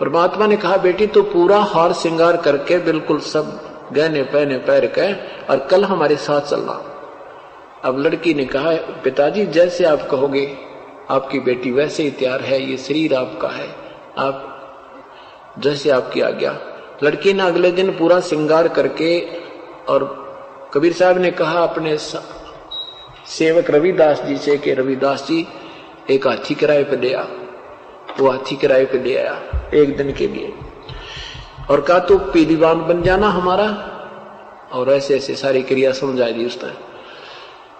परमात्मा ने कहा, बेटी तू पूरा हार श्रृंगार करके बिल्कुल सब गहने पहने पैर के और कल हमारे साथ चलना। अब लड़की ने कहा, पिताजी जैसे आप कहोगे, आपकी बेटी वैसे ही तैयार है, ये शरीर आपका है, आप जैसे आपकी आज्ञा। लड़की ने अगले दिन पूरा श्रृंगार करके, और कबीर साहब ने कहा अपने सेवक रविदास जी से कि रविदास जी एक हाथी किराए पे ले आ। वो हाथी किराए पे ले आया एक दिन के लिए और कहा तू पीलीवान बन जाना हमारा, और ऐसे ऐसे सारी क्रिया समझा दी उसने।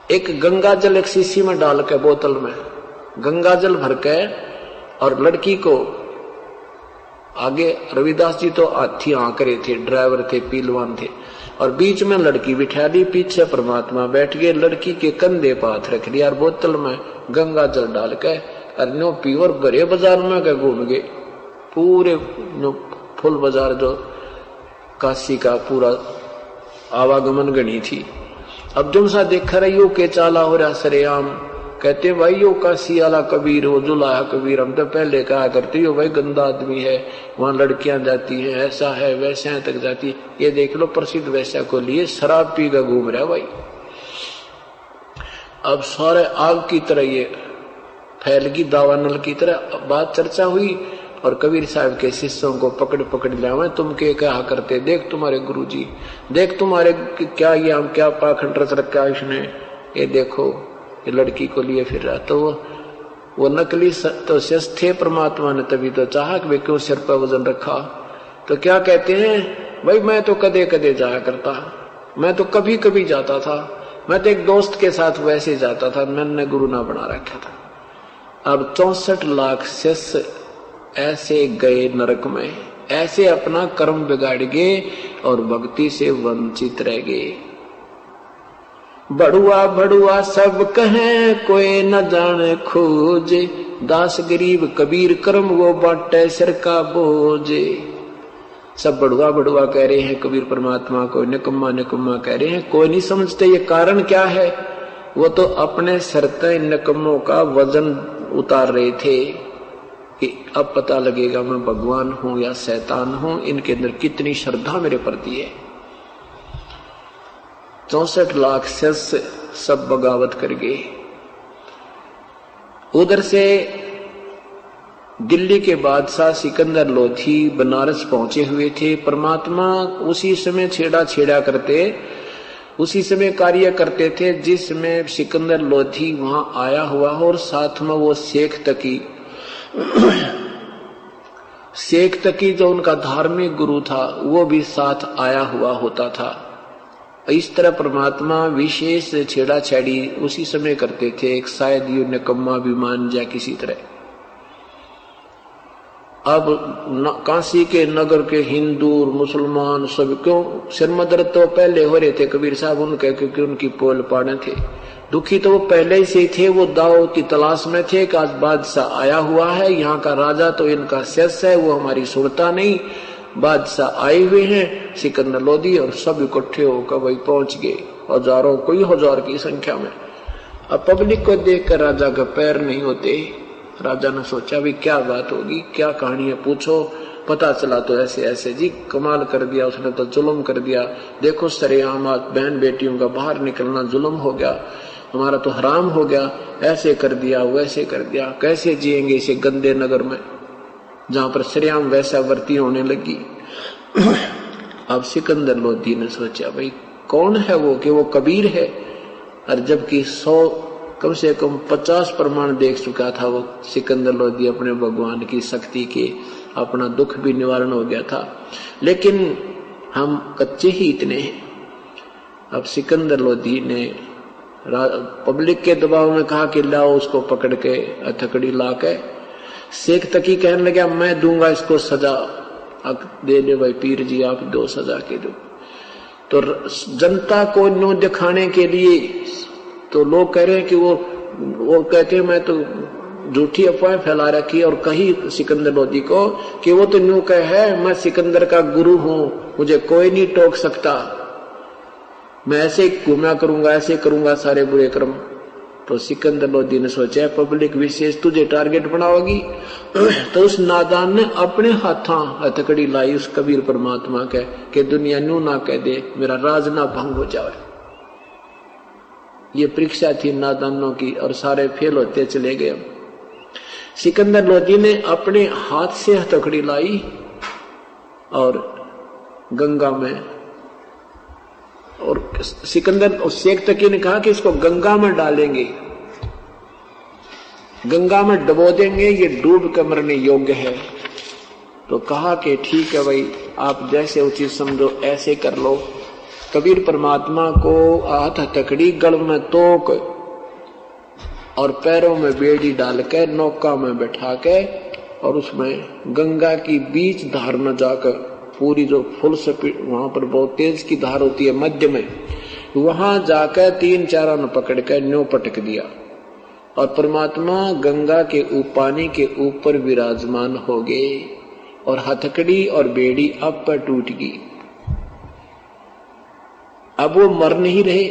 एक गंगा जल एक शीशी में डाल के, बोतल में गंगा जल भर के, और लड़की को आगे, रविदास जी तो हाथी आंकरे थे, ड्राइवर थे, पीलवान थे, और बीच में लड़की बिठा दी, पीछे परमात्मा बैठ गए, लड़की के कंधे पर हाथ रख लिया और बोतल में गंगा जल डाल के नो पीवर भरे बाजार में के घूम गए। पूरे फुल बाजार जो काशी का पूरा आवागमन गणी थी। अब तुम सा देख रही हो के चाला हो रहा सरेआम, कहते भाई यो काशी वाला कबीर हो, जुलाया कबीर। हम तो पहले कहा करते हो भाई गंदा आदमी है, वहां लड़कियां जाती हैं, ऐसा है वैसे तक जाती है। ये देख लो प्रसिद्ध वैश्या को लिए शराब पी कर घूम रहा भाई। अब सारे आग की तरह ये फैल गई, दावानल की तरह बात चर्चा हुई, और कबीर साहब के शिष्यों को पकड़ पकड़ लिया। तुम क्या करते, देख तुम्हारे गुरुजी, देख तुम्हारे क्या ये हम क्या पाखंड रच रखा इसने, ये देखो ये लड़की को लिए फिर रहा। तो वो नकली तो शिष्य थे, परमात्मा ने तभी तो चाहा कि वे क्यों सिर पर वजन रखा। तो क्या कहते हैं, भाई मैं तो कदे कदे जाया करता, मैं तो कभी कभी जाता था, मैं तो एक दोस्त के साथ वैसे जाता था, मैंने गुरु ना बना रखा था। अब 64 लाख शिष्य ऐसे गए नरक में, ऐसे अपना कर्म बिगाड़ गए और भक्ति से वंचित रह गए। बड़ुआ बड़ुआ सब कहे कोई न जाने खोजे, दास गरीब कबीर कर्म वो बाटे सिर का बोझे। सब बड़ुआ बड़ुआ कह रहे हैं कबीर परमात्मा को, निकम्मा निकम्मा कह रहे हैं, कोई नहीं समझते ये कारण क्या है। वो तो अपने सर पे निकम्मों का वजन उतार रहे थे कि अब पता लगेगा मैं भगवान हूं या शैतान हूं, इनके अंदर कितनी श्रद्धा मेरे प्रति है। 64 लाख शिष्य सब बगावत कर गए। उधर से दिल्ली के बादशाह सिकंदर लोधी बनारस पहुंचे हुए थे। परमात्मा उसी समय छेड़ा करते, उसी समय कार्य करते थे जिसमें सिकंदर लोधी वहां आया हुआ हो, और साथ में वो शेख तकी जो उनका धार्मिक गुरु था वो भी साथ आया हुआ होता था। इस तरह परमात्मा विशेष छेड़ाछेड़ी उसी समय करते थे, एक शायद यू निकम्मा भी मान जाए किसी तरह। अब काशी के नगर के हिंदू मुसलमान सब क्यों सिरमदर्द तो पहले हो रहे थे कबीर साहब उनके, क्योंकि उनकी पोल पाने थे। दुखी तो वो पहले ही से थे, वो दाव की तलाश में थे कि आज बादशाह आया हुआ है, यहाँ का राजा तो इनका शिष्य है, वो हमारी सुनता नहीं। बादशाह आए हुए हैं सिकंदर लोधी, और सब इकट्ठे होकर वही पहुंच गए, हजारों कोई हजार की संख्या में। अब पब्लिक को देखकर राजा का पैर नहीं होते। राजा ने सोचा भी क्या बात होगी, क्या कहानी है, पूछो। पता चला तो ऐसे ऐसे जी, कमाल कर दिया उसने तो, जुल्म कर दिया। देखो सरेआम बहन बेटियों का बाहर निकलना जुल्म हो गया, हमारा तो हराम हो गया, ऐसे कर दिया वैसे कर दिया, कैसे जिएंगे इसे गंदे नगर में जहां पर सरेआम वैसा वर्ती होने लगी। अब सिकंदर लोधी ने सोचा भाई कौन है वो, कि वो कबीर है, और जबकि 100 कम से कम 50 प्रमाण देख चुका था वो सिकंदर लोधी अपने भगवान की शक्ति के, अपना दुख भी निवारण हो गया था। लेकिन हम कच्चे ही इतने हैं। अब सिकंदर लोधी ने पब्लिक के दबाव में कहा कि लाओ उसको पकड़ के हथकड़ी ला के। शेख तकी कहने लगा मैं दूंगा इसको सजा, दे दे भाई पीर जी आप दो सजा के दो। तो जनता को न्यू दिखाने के लिए तो लोग कह रहे हैं कि वो कहते हैं मैं तो झूठी अफवाहें फैला रखी है और कही सिकंदर लोधी को कि वो तो न्यू कहे है मैं सिकंदर का गुरु हूं, मुझे कोई नहीं टोक सकता, मैं ऐसे घूमा करूंगा, ऐसे करूंगा सारे बुरे कर्म। तो सिकंदर लोधी ने सोचा पब्लिक विशेष तुझे टारगेट बनाओगी। तो उस नादान ने अपने हाथों हथकड़ी लाई उस कबीर परमात्मा के कि दुनिया न्यू ना कह दे मेरा राज ना भंग हो जाए। ये परीक्षा थी नादानों की और सारे फेल होते चले गए। सिकंदर लोधी ने अपने हाथ से हथकड़ी लाई और गंगा में, और सिकंदर और शेख तकी ने कहा कि इसको गंगा में डालेंगे, गंगा में डबो देंगे, ये डूब कर मरने योग्य है। तो कहा कि ठीक है भाई आप जैसे उचित समझो ऐसे कर लो। कबीर परमात्मा को हाथ हथकड़ी गल में तोक और पैरों में बेड़ी डाल के नौका में बैठा के और उसमें गंगा की बीच धार में जाकर पूरी जो फुल स्पीड वहां पर बहुत तेज की धार होती है मध्य में, वहां जाकर 3-4 ने पकड़ कर न्यो पटक दिया और परमात्मा गंगा के पानी के ऊपर विराजमान हो गए और हथकड़ी और बेड़ी अब पर टूट गई। अब वो मर नहीं रहे,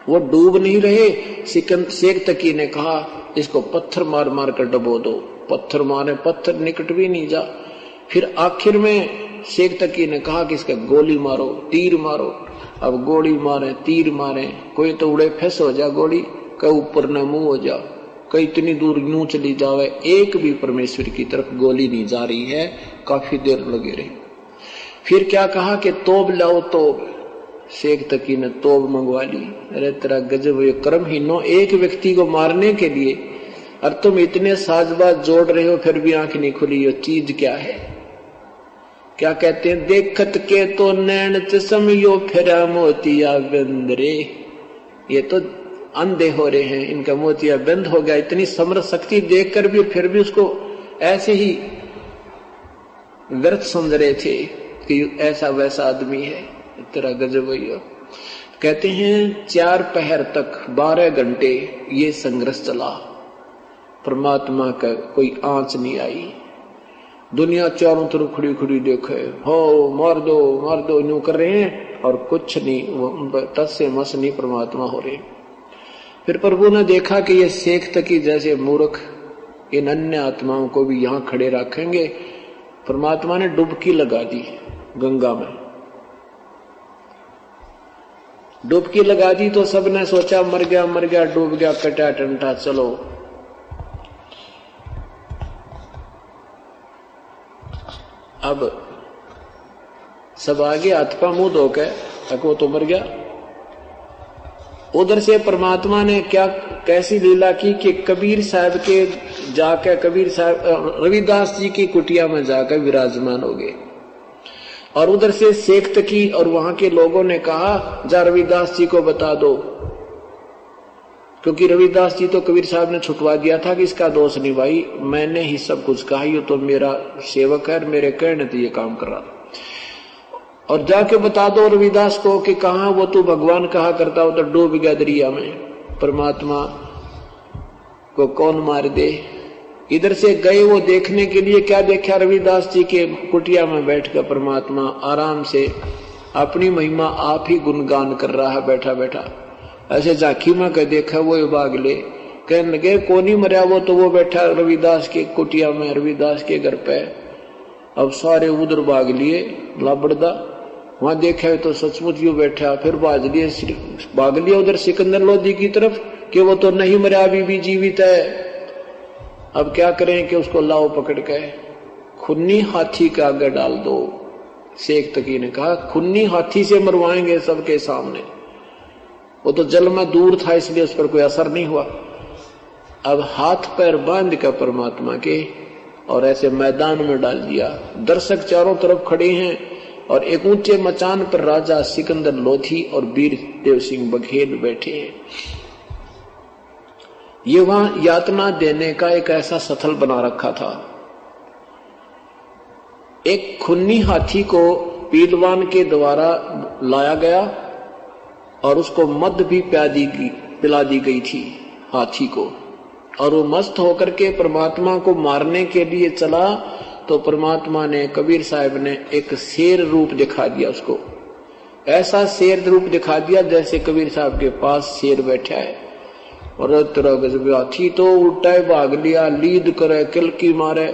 वो डूब नहीं रहे। शेख तकी ने कहा इसको पत्थर मार मार कर डबो दो। पत्थर मारे, पत्थर निकट भी नहीं जा। फिर आखिर में शेख तकी ने कहा कि इसका गोली मारो, तीर मारो। अब गोली मारे, तीर मारे, कोई तो उड़े फैस हो जा गोली, कहीं ऊपर न मुंह हो जा, कहीं इतनी दूर यूं चली जावे, एक भी परमेश्वर की तरफ गोली नहीं जा रही है। काफी देर लगे रही। फिर क्या कहा कि तोब लाओ तोब। शेख तकी ने तोब मंगवा ली। अरे तेरा गजब, ये कर्म ही नो एक व्यक्ति को मारने के लिए, और तुम इतने साजबाज जोड़ रहे हो फिर भी आंख नहीं खुली। ये चीज क्या है? क्या कहते हैं, देखत के तो नैन चसमियो फेरा मोतिया बंदरे। ये तो अंधे हो रहे हैं, इनका मोतिया बंद हो गया। इतनी समर्थ शक्ति देखकर भी फिर भी उसको ऐसे ही व्यर्थ समझ रहे थे कि ऐसा वैसा आदमी है। तेरा गजब भैया। कहते हैं 4 पहर तक 12 घंटे ये संघर्ष चला, परमात्मा का कोई आंच नहीं आई। दुनिया चारों तरफ खड़ी खड़ी देखे, हो मार दो न्यू कर रहे हैं और कुछ नहीं, तस से मस नहीं परमात्मा हो रहे। फिर प्रभु ने देखा कि ये शेख तकी जैसे मूर्ख इन अन्य आत्माओं को भी यहां खड़े रखेंगे। परमात्मा ने डुबकी लगा दी गंगा में। डुबकी लगा दी तो सबने सोचा मर गया डूब गया, कटा टंटा, चलो अब सब आगे हाथ पा मुंह धोके, वो तो मर गया। उधर से परमात्मा ने क्या कैसी लीला की कि कबीर साहब के जाकर, कबीर साहब रविदास जी की कुटिया में जाकर विराजमान हो गए। और उधर से शेख तकी और वहां के लोगों ने कहा जा रविदास जी को बता दो, क्योंकि रविदास जी तो कबीर साहब ने छुटवा दिया था कि इसका दोष नहीं भाई, मैंने ही सब कुछ कहा, ये तो मेरा सेवक है, मेरे कहने तो ये काम कर रहा। और जाके बता दो रविदास को कि कहा वो तू भगवान कहा करता, वो तो डूब गया दरिया में, परमात्मा को कौन मार दे। इधर से गए वो देखने के लिए, क्या देखा रविदास जी के कुटिया में बैठकर परमात्मा आराम से अपनी महिमा आप ही गुणगान कर रहा है बैठा बैठा। ऐसे झांकी में कह देखा वो भाग ले, कहने लगे कौन ही मरा, वो तो वो बैठा रविदास के कुटिया में, रविदास के घर पे। अब सारे उधर भाग लिए लाबड़दा, वहां देखा तो सचमुच भी बैठा। फिर भाग लिया उधर सिकंदर लोधी की तरफ कि वो तो नहीं मरा, अभी भी जीवित है। अब क्या करें कि उसको लाओ पकड़ के खुन्नी हाथी के आगे डाल दो। शेख तकी ने कहा खुन्नी हाथी से मरवाएंगे सबके सामने। वो तो जल में दूर था इसलिए उस पर कोई असर नहीं हुआ। अब हाथ पैर बांध कर परमात्मा के और ऐसे मैदान में डाल दिया। दर्शक चारों तरफ खड़े हैं और एक ऊंचे मचान पर राजा सिकंदर लोधी और वीर देव सिंह बघेल बैठे हैं। ये वहां यातना देने का एक ऐसा स्थल बना रखा था। एक खूनी हाथी को पीलवान के द्वारा लाया गया और उसको मद भी पिला दी गई थी हाथी को, और वो मस्त होकर के परमात्मा को मारने के लिए चला तो परमात्मा ने, कबीर साहब ने एक शेर रूप दिखा दिया उसको। ऐसा शेर रूप दिखा दिया जैसे कबीर साहब के पास शेर बैठा है, और तेरा गजब हाथी तो उल्टा भाग लिया, लीद करे, किलकी मारे।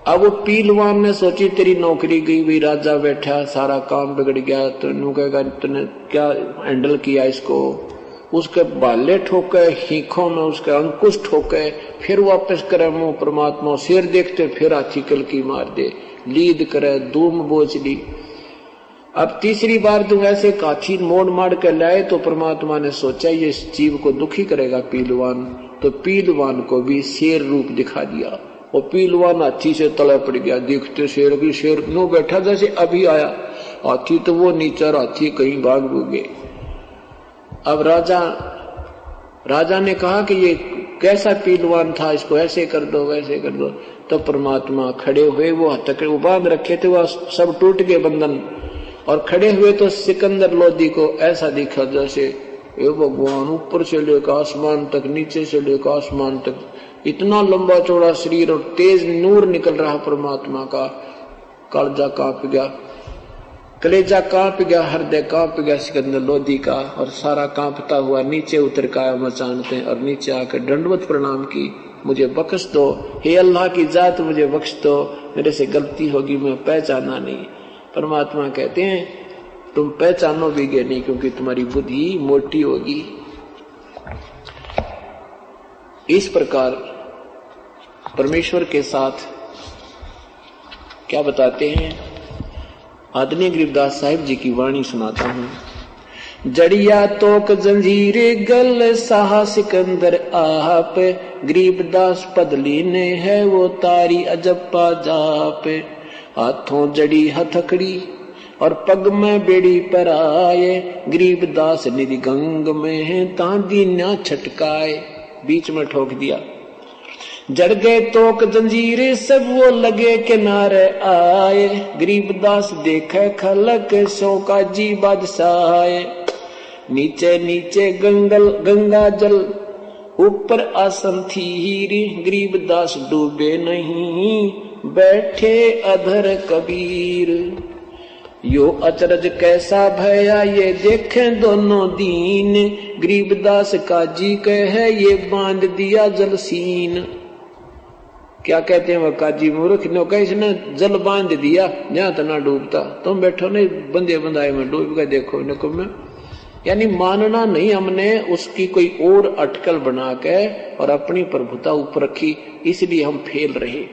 अब वो पीलवान ने सोची तेरी नौकरी गई, भी राजा बैठा, सारा काम बिगड़ गया, तेनू कहेगा तूने क्या हैंडल किया इसको। उसके बाले ठोके, हीखों में उसके अंकुश ठोके, फिर वापस करे मुंह परमात्मा, शेर देखते फिर हाथी किलकी मार दे, लीद करे, धूम बोझ ली। अब तीसरी बार तुम ऐसे काठी मोड़ मार कर लाए तो परमात्मा ने सोचा ये इस जीव को दुखी करेगा पीलवान, तो पीलवान को भी शेर रूप दिखा दिया। और पीलवान हाथी से तले पड़ गया, देखते शेर की शेर नो बैठा जैसे अभी आया, हाथी तो वो नीचा, हाथी कहीं भाग गए। अब राजा ने कहा कि ये कैसा पीलवान था, इसको ऐसे कर दो वैसे कर दो। तो परमात्मा खड़े हुए, वो हथकड़े वो बांध रखे थे, वह सब टूट गए बंधन, और खड़े हुए तो सिकंदर लोधी को ऐसा दिखा जैसे ये भगवान ऊपर से लेकर आसमान तक, नीचे से लेकर आसमान तक, इतना लंबा चौड़ा शरीर और तेज नूर निकल रहा परमात्मा का। कालजा कांप गया, कलेजा कांप गया, हृदय कांप गया सिकंदर लोधी का, और सारा कांपता हुआ नीचे उतर का मचानते और नीचे आकर दंडवत प्रणाम की, मुझे बख्श दो, हे अल्लाह की जात मुझे बख्श दो, मेरे से गलती होगी, मैं पहचाना नहीं। परमात्मा कहते हैं तुम पहचानोगे नहीं क्योंकि तुम्हारी बुद्धि मोटी होगी। इस प्रकार परमेश्वर के साथ क्या बताते हैं, आदरणीय गरीबदास साहिब जी की वाणी सुनाता हूं। जड़िया तोक जंजीरे गल साहा सिकंदर आप, गरीबदास पदली ने है वो तारी अजप्पा जाप। हाथों जड़ी हथकड़ी और पग में बेड़ी पर आए, गरीबदास निधि गंग में तांदी न छटकाए। बीच में ठोक दिया, जड़ गए तोक जंजीरे सब वो लगे किनारे आए, गरीबदास देखे खलक सो का जी बादशाह। नीचे नीचे गंगा जल ऊपर आसन थी, गरीबदास डूबे नहीं बैठे अधर कबीर। यो अचरज कैसा भया ये देखे दोनों दीन, गरीबदास काजी कहे ये बांध दिया जलसीन। क्या कहते हैं वह काजी मूर्ख ने कहा इसने जल बांध दिया, जहां तो ना डूबता, तुम बैठो नहीं बंदे बंदाए में डूब गए, देखो नको में। यानी मानना नहीं हमने, उसकी कोई और अटकल बना के और अपनी प्रभुता ऊपर रखी, इसलिए हम फेल रहे।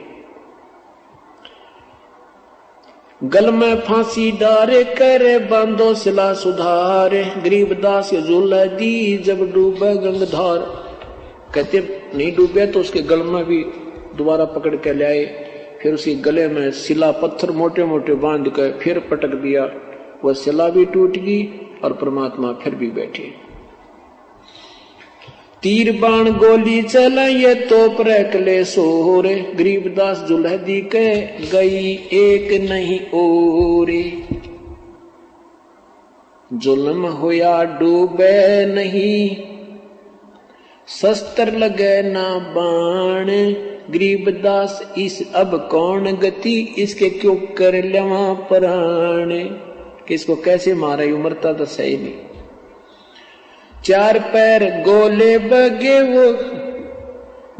गल में फांसी डारे करे बांधो सिला सुधारे, गरीबदास झूल दी जब डूबे गंगधार। कहते नहीं डूबे तो उसके गल में भी दोबारा पकड़ के लाए, फिर उसके गले में सिला पत्थर मोटे मोटे बांध के फिर पटक दिया, वह सिला भी टूट गई और परमात्मा फिर भी बैठे। तीर बाण गोली चला ये तोप रखले सोरे, गरीबदास जुल्हदी के गई एक नहीं ओरे। जुल्म होया डूबे नहीं, शस्त्र लगे ना बाण, गरीबदास इस अब कौन गति, इसके क्यों कर लेवा प्राण। किसको कैसे मारा, उमरता तो सही नहीं। चार पैर गोले बगे वो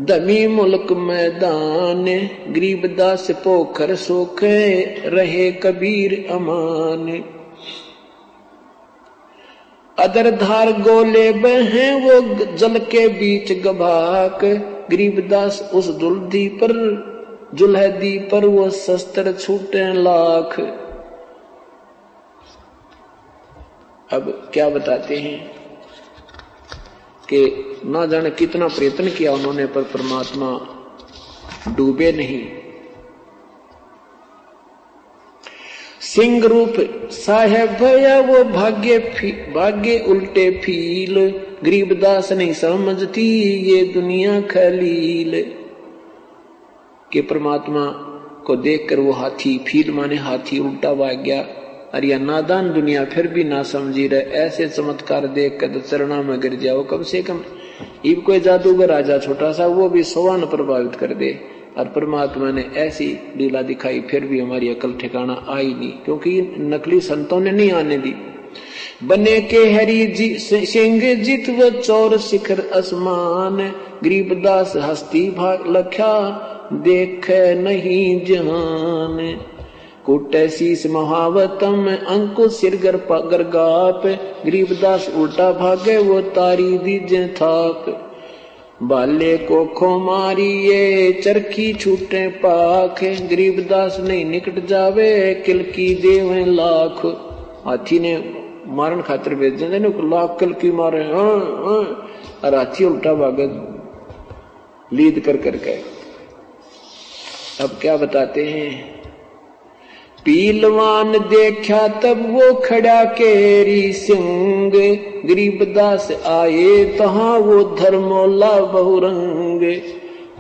दमी मुल्क मैदान, गरीबदास पोखर सोखे रहे कबीर अमान। अदरधार गोले बहे वो जल के बीच गभाक, गरीबदास उस जुल्हदी पर वो शस्त्र छूटे लाख। अब क्या बताते हैं कि ना जाने कितना प्रयत्न किया उन्होंने, पर परमात्मा डूबे नहीं। सिंह रूप साहेब भया वो भाग्य उल्टे फील, गरीबदास नहीं समझती ये दुनिया खलील। के परमात्मा को देखकर वो हाथी, फील माने हाथी, उल्टा भाग गया। और यह नादान दुनिया फिर भी ना समझी रहे, ऐसे चमत्कार देख कर चरणा में गिर जाओ। कम से कम इब कोई जादूगर राजा छोटा सा वो भी 100 न प्रभावित कर दे। और परमात्मा ने ऐसी लीला दिखाई, फिर भी हमारी अकल ठिकाना आई नहीं, क्योंकि नकली संतों ने नहीं आने दी। बने के हरि जी सिंह जित व चौर शिखर आसमान, गरीबदास हस्ती भाग लख्या देख नहीं जहान। कुटे शीस महावतम अंकुश सिर गरगाप, गरीबदास उल्टा भागे वो तारी दीजे थाप। बाले को खो मारिए चरखी छूटे पाख, गरीबदास नहीं निकट जावे किलकी देवे लाख। हाथी ने मारन खातिर भेज देते लाख किलकी मारे, और हाथी उल्टा भागे लीद कर करके। अब क्या बताते हैं, पीलवान देखा तब वो खड़ा केरी सिंह, गरीबदास आए तहाँ वो धर्मौला बहुरंग।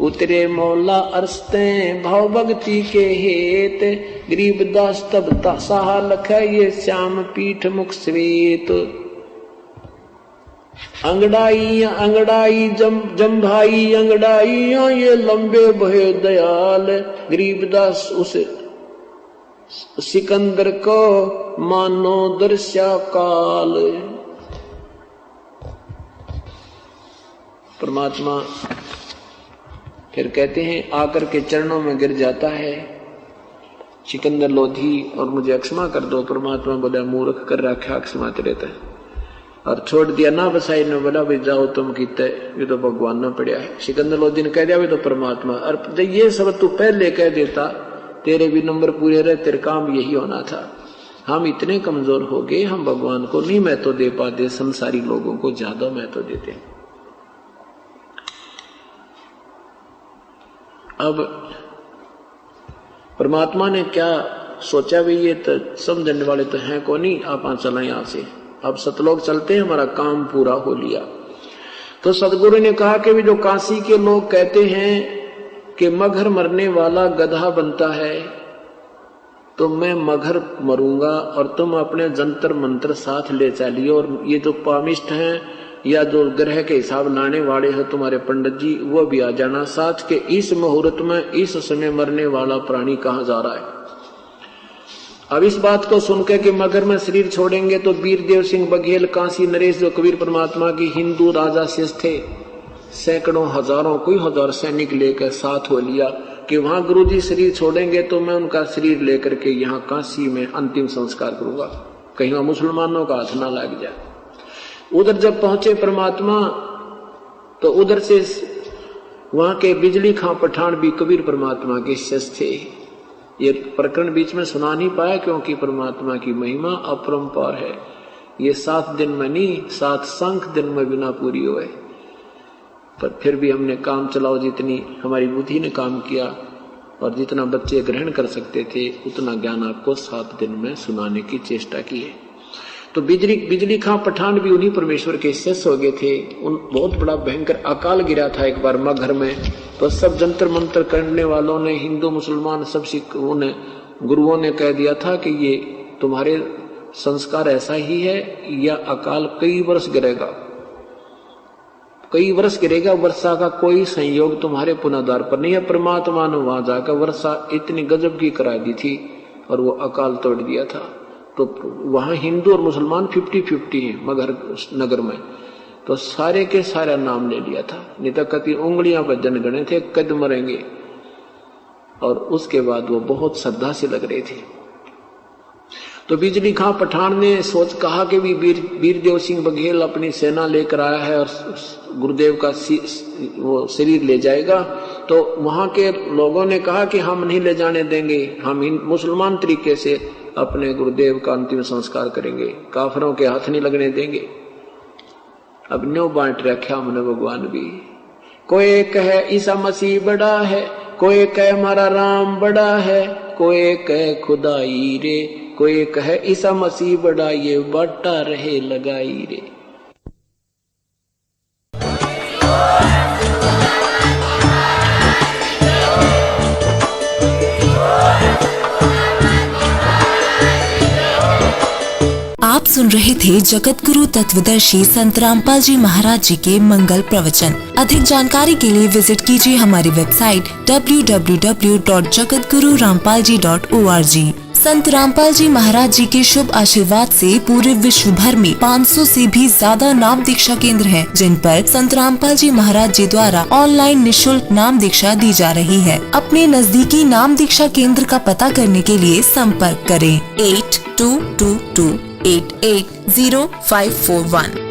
उतरे मौला अरसते भाव भक्ति के हेत, गरीबदास तब सहा लखा ये श्याम पीठ मुख श्वेत। अंगड़ाई जम्भाई अंगड़ाइयां ये लंबे भय दयाल, गरीबदास उस सिकंदर को मानो दर्शा काल। परमात्मा फिर कहते हैं आकर के चरणों में गिर जाता है सिकंदर लोधी, और मुझे क्षमा कर दो। परमात्मा बोला मूर्ख कर रखा क्षमा रहता है, और छोड़ दिया ना बसाई ने बोला भाई जाओ तुम कीते, ये तो भगवान ना पड़ा है। सिकंदर लोधी ने कह दिया वे तो परमात्मा, और ये सब तू पहले कह देता तेरे भी नंबर पूरे रहे, तेरे काम यही होना था। हम इतने कमजोर हो गए, हम भगवान को नहीं महत्व दे पाते, संसारी लोगों को ज्यादा महत्व देते। अब परमात्मा ने क्या सोचा भी, ये तो समझने वाले तो हैं को नहीं, आप चला यहां से, अब सतलोक चलते हैं, हमारा काम पूरा हो लिया। तो सदगुरु ने कहा कि भी जो काशी के लोग कहते हैं कि मगर मरने वाला गधा बनता है, तो मैं मगर मरूंगा और तुम अपने जंतर मंत्र साथ ले चलिए, और ये जो पामिष्ट हैं या जो ग्रह के हिसाब लाने वाले हैं तुम्हारे पंडित जी, वो भी आ जाना साथ के। इस मुहूर्त में इस समय मरने वाला प्राणी कहाँ जा रहा है। अब इस बात को सुनकर कि मगर में शरीर छोड़ेंगे, तो वीरदेव सिंह बघेल, काशी नरेश जो कबीर परमात्मा की हिंदू राजा शेष थे, सैकड़ों हजारों कोई हजार सैनिक लेकर साथ हो लिया कि वहां गुरुजी शरीर छोड़ेंगे तो मैं उनका शरीर लेकर के यहाँ काशी में अंतिम संस्कार करूंगा, कहीं वहां मुसलमानों का हाथ ना लग जाए। उधर जब पहुंचे परमात्मा, तो उधर से वहां के बिजली खां पठान भी कबीर परमात्मा के शिष्य थे। ये प्रकरण बीच में सुना नहीं पाया, क्योंकि परमात्मा की महिमा अपरंपार है। ये 7 दिन में नहीं, 7 संख दिन में बिना पूरी हुए, पर फिर भी हमने काम चलाओ जितनी हमारी बुद्धि ने काम किया, और जितना बच्चे ग्रहण कर सकते थे उतना ज्ञान आपको 7 दिन में सुनाने की चेष्टा की है। तो बिजली खां पठान भी उन्हीं परमेश्वर के शिष्य हो गए थे। उन बहुत बड़ा भयंकर अकाल गिरा था एक बार मगहर में, तो सब जंतर मंत्र करने वालों ने, हिंदू मुसलमान सब गुरुओं ने कह दिया था कि ये तुम्हारे संस्कार ऐसा ही है, या अकाल कई वर्ष गिरेगा, कई वर्ष गिरेगा, वर्षा का कोई संयोग तुम्हारे पुनर्द्वार पर नहीं है। परमात्मा ने वहां जाकर वर्षा इतनी गजब की करा दी थी और वो अकाल तोड़ दिया था। तो वहां हिंदू और मुसलमान 50-50 हैं मगर नगर में, तो सारे के सारा नाम ले लिया था, नहीं तो कति उंगलियां पर जन गणे थे कद मरेंगे। और उसके बाद वो बहुत श्रद्धा से लग रहे थे। तो बिजली खां पठान ने सोच कहा कि भी वीरदेव सिंह बघेल अपनी सेना लेकर आया है और गुरुदेव का वो शरीर ले जाएगा। तो वहां के लोगों ने कहा कि हम नहीं ले जाने देंगे, हम मुसलमान तरीके से अपने गुरुदेव का अंतिम संस्कार करेंगे, काफरों के हाथ नहीं लगने देंगे। अब न्यू बांट रखा हमने भगवान भी, कोई कहे ईसा मसीह बड़ा है, कोई कहे हमारा राम बड़ा है, कोई कहे खुदाई रे कोई कहे ईसा मसीह बढ़ाइए बाटा रहे लगाई रे। आप सुन रहे थे जगत गुरु तत्वदर्शी संत रामपाल जी महाराज जी के मंगल प्रवचन। अधिक जानकारी के लिए विजिट कीजिए हमारी वेबसाइट www.jagatgururampalji.org। संत रामपाल जी महाराज जी के शुभ आशीर्वाद से पूरे विश्व भर में 500 से भी ज्यादा नाम दीक्षा केंद्र हैं, जिन पर संत रामपाल जी महाराज जी द्वारा ऑनलाइन निशुल्क नाम दीक्षा दी जा रही है। अपने नजदीकी नाम दीक्षा केंद्र का पता करने के लिए संपर्क करें 8222880541।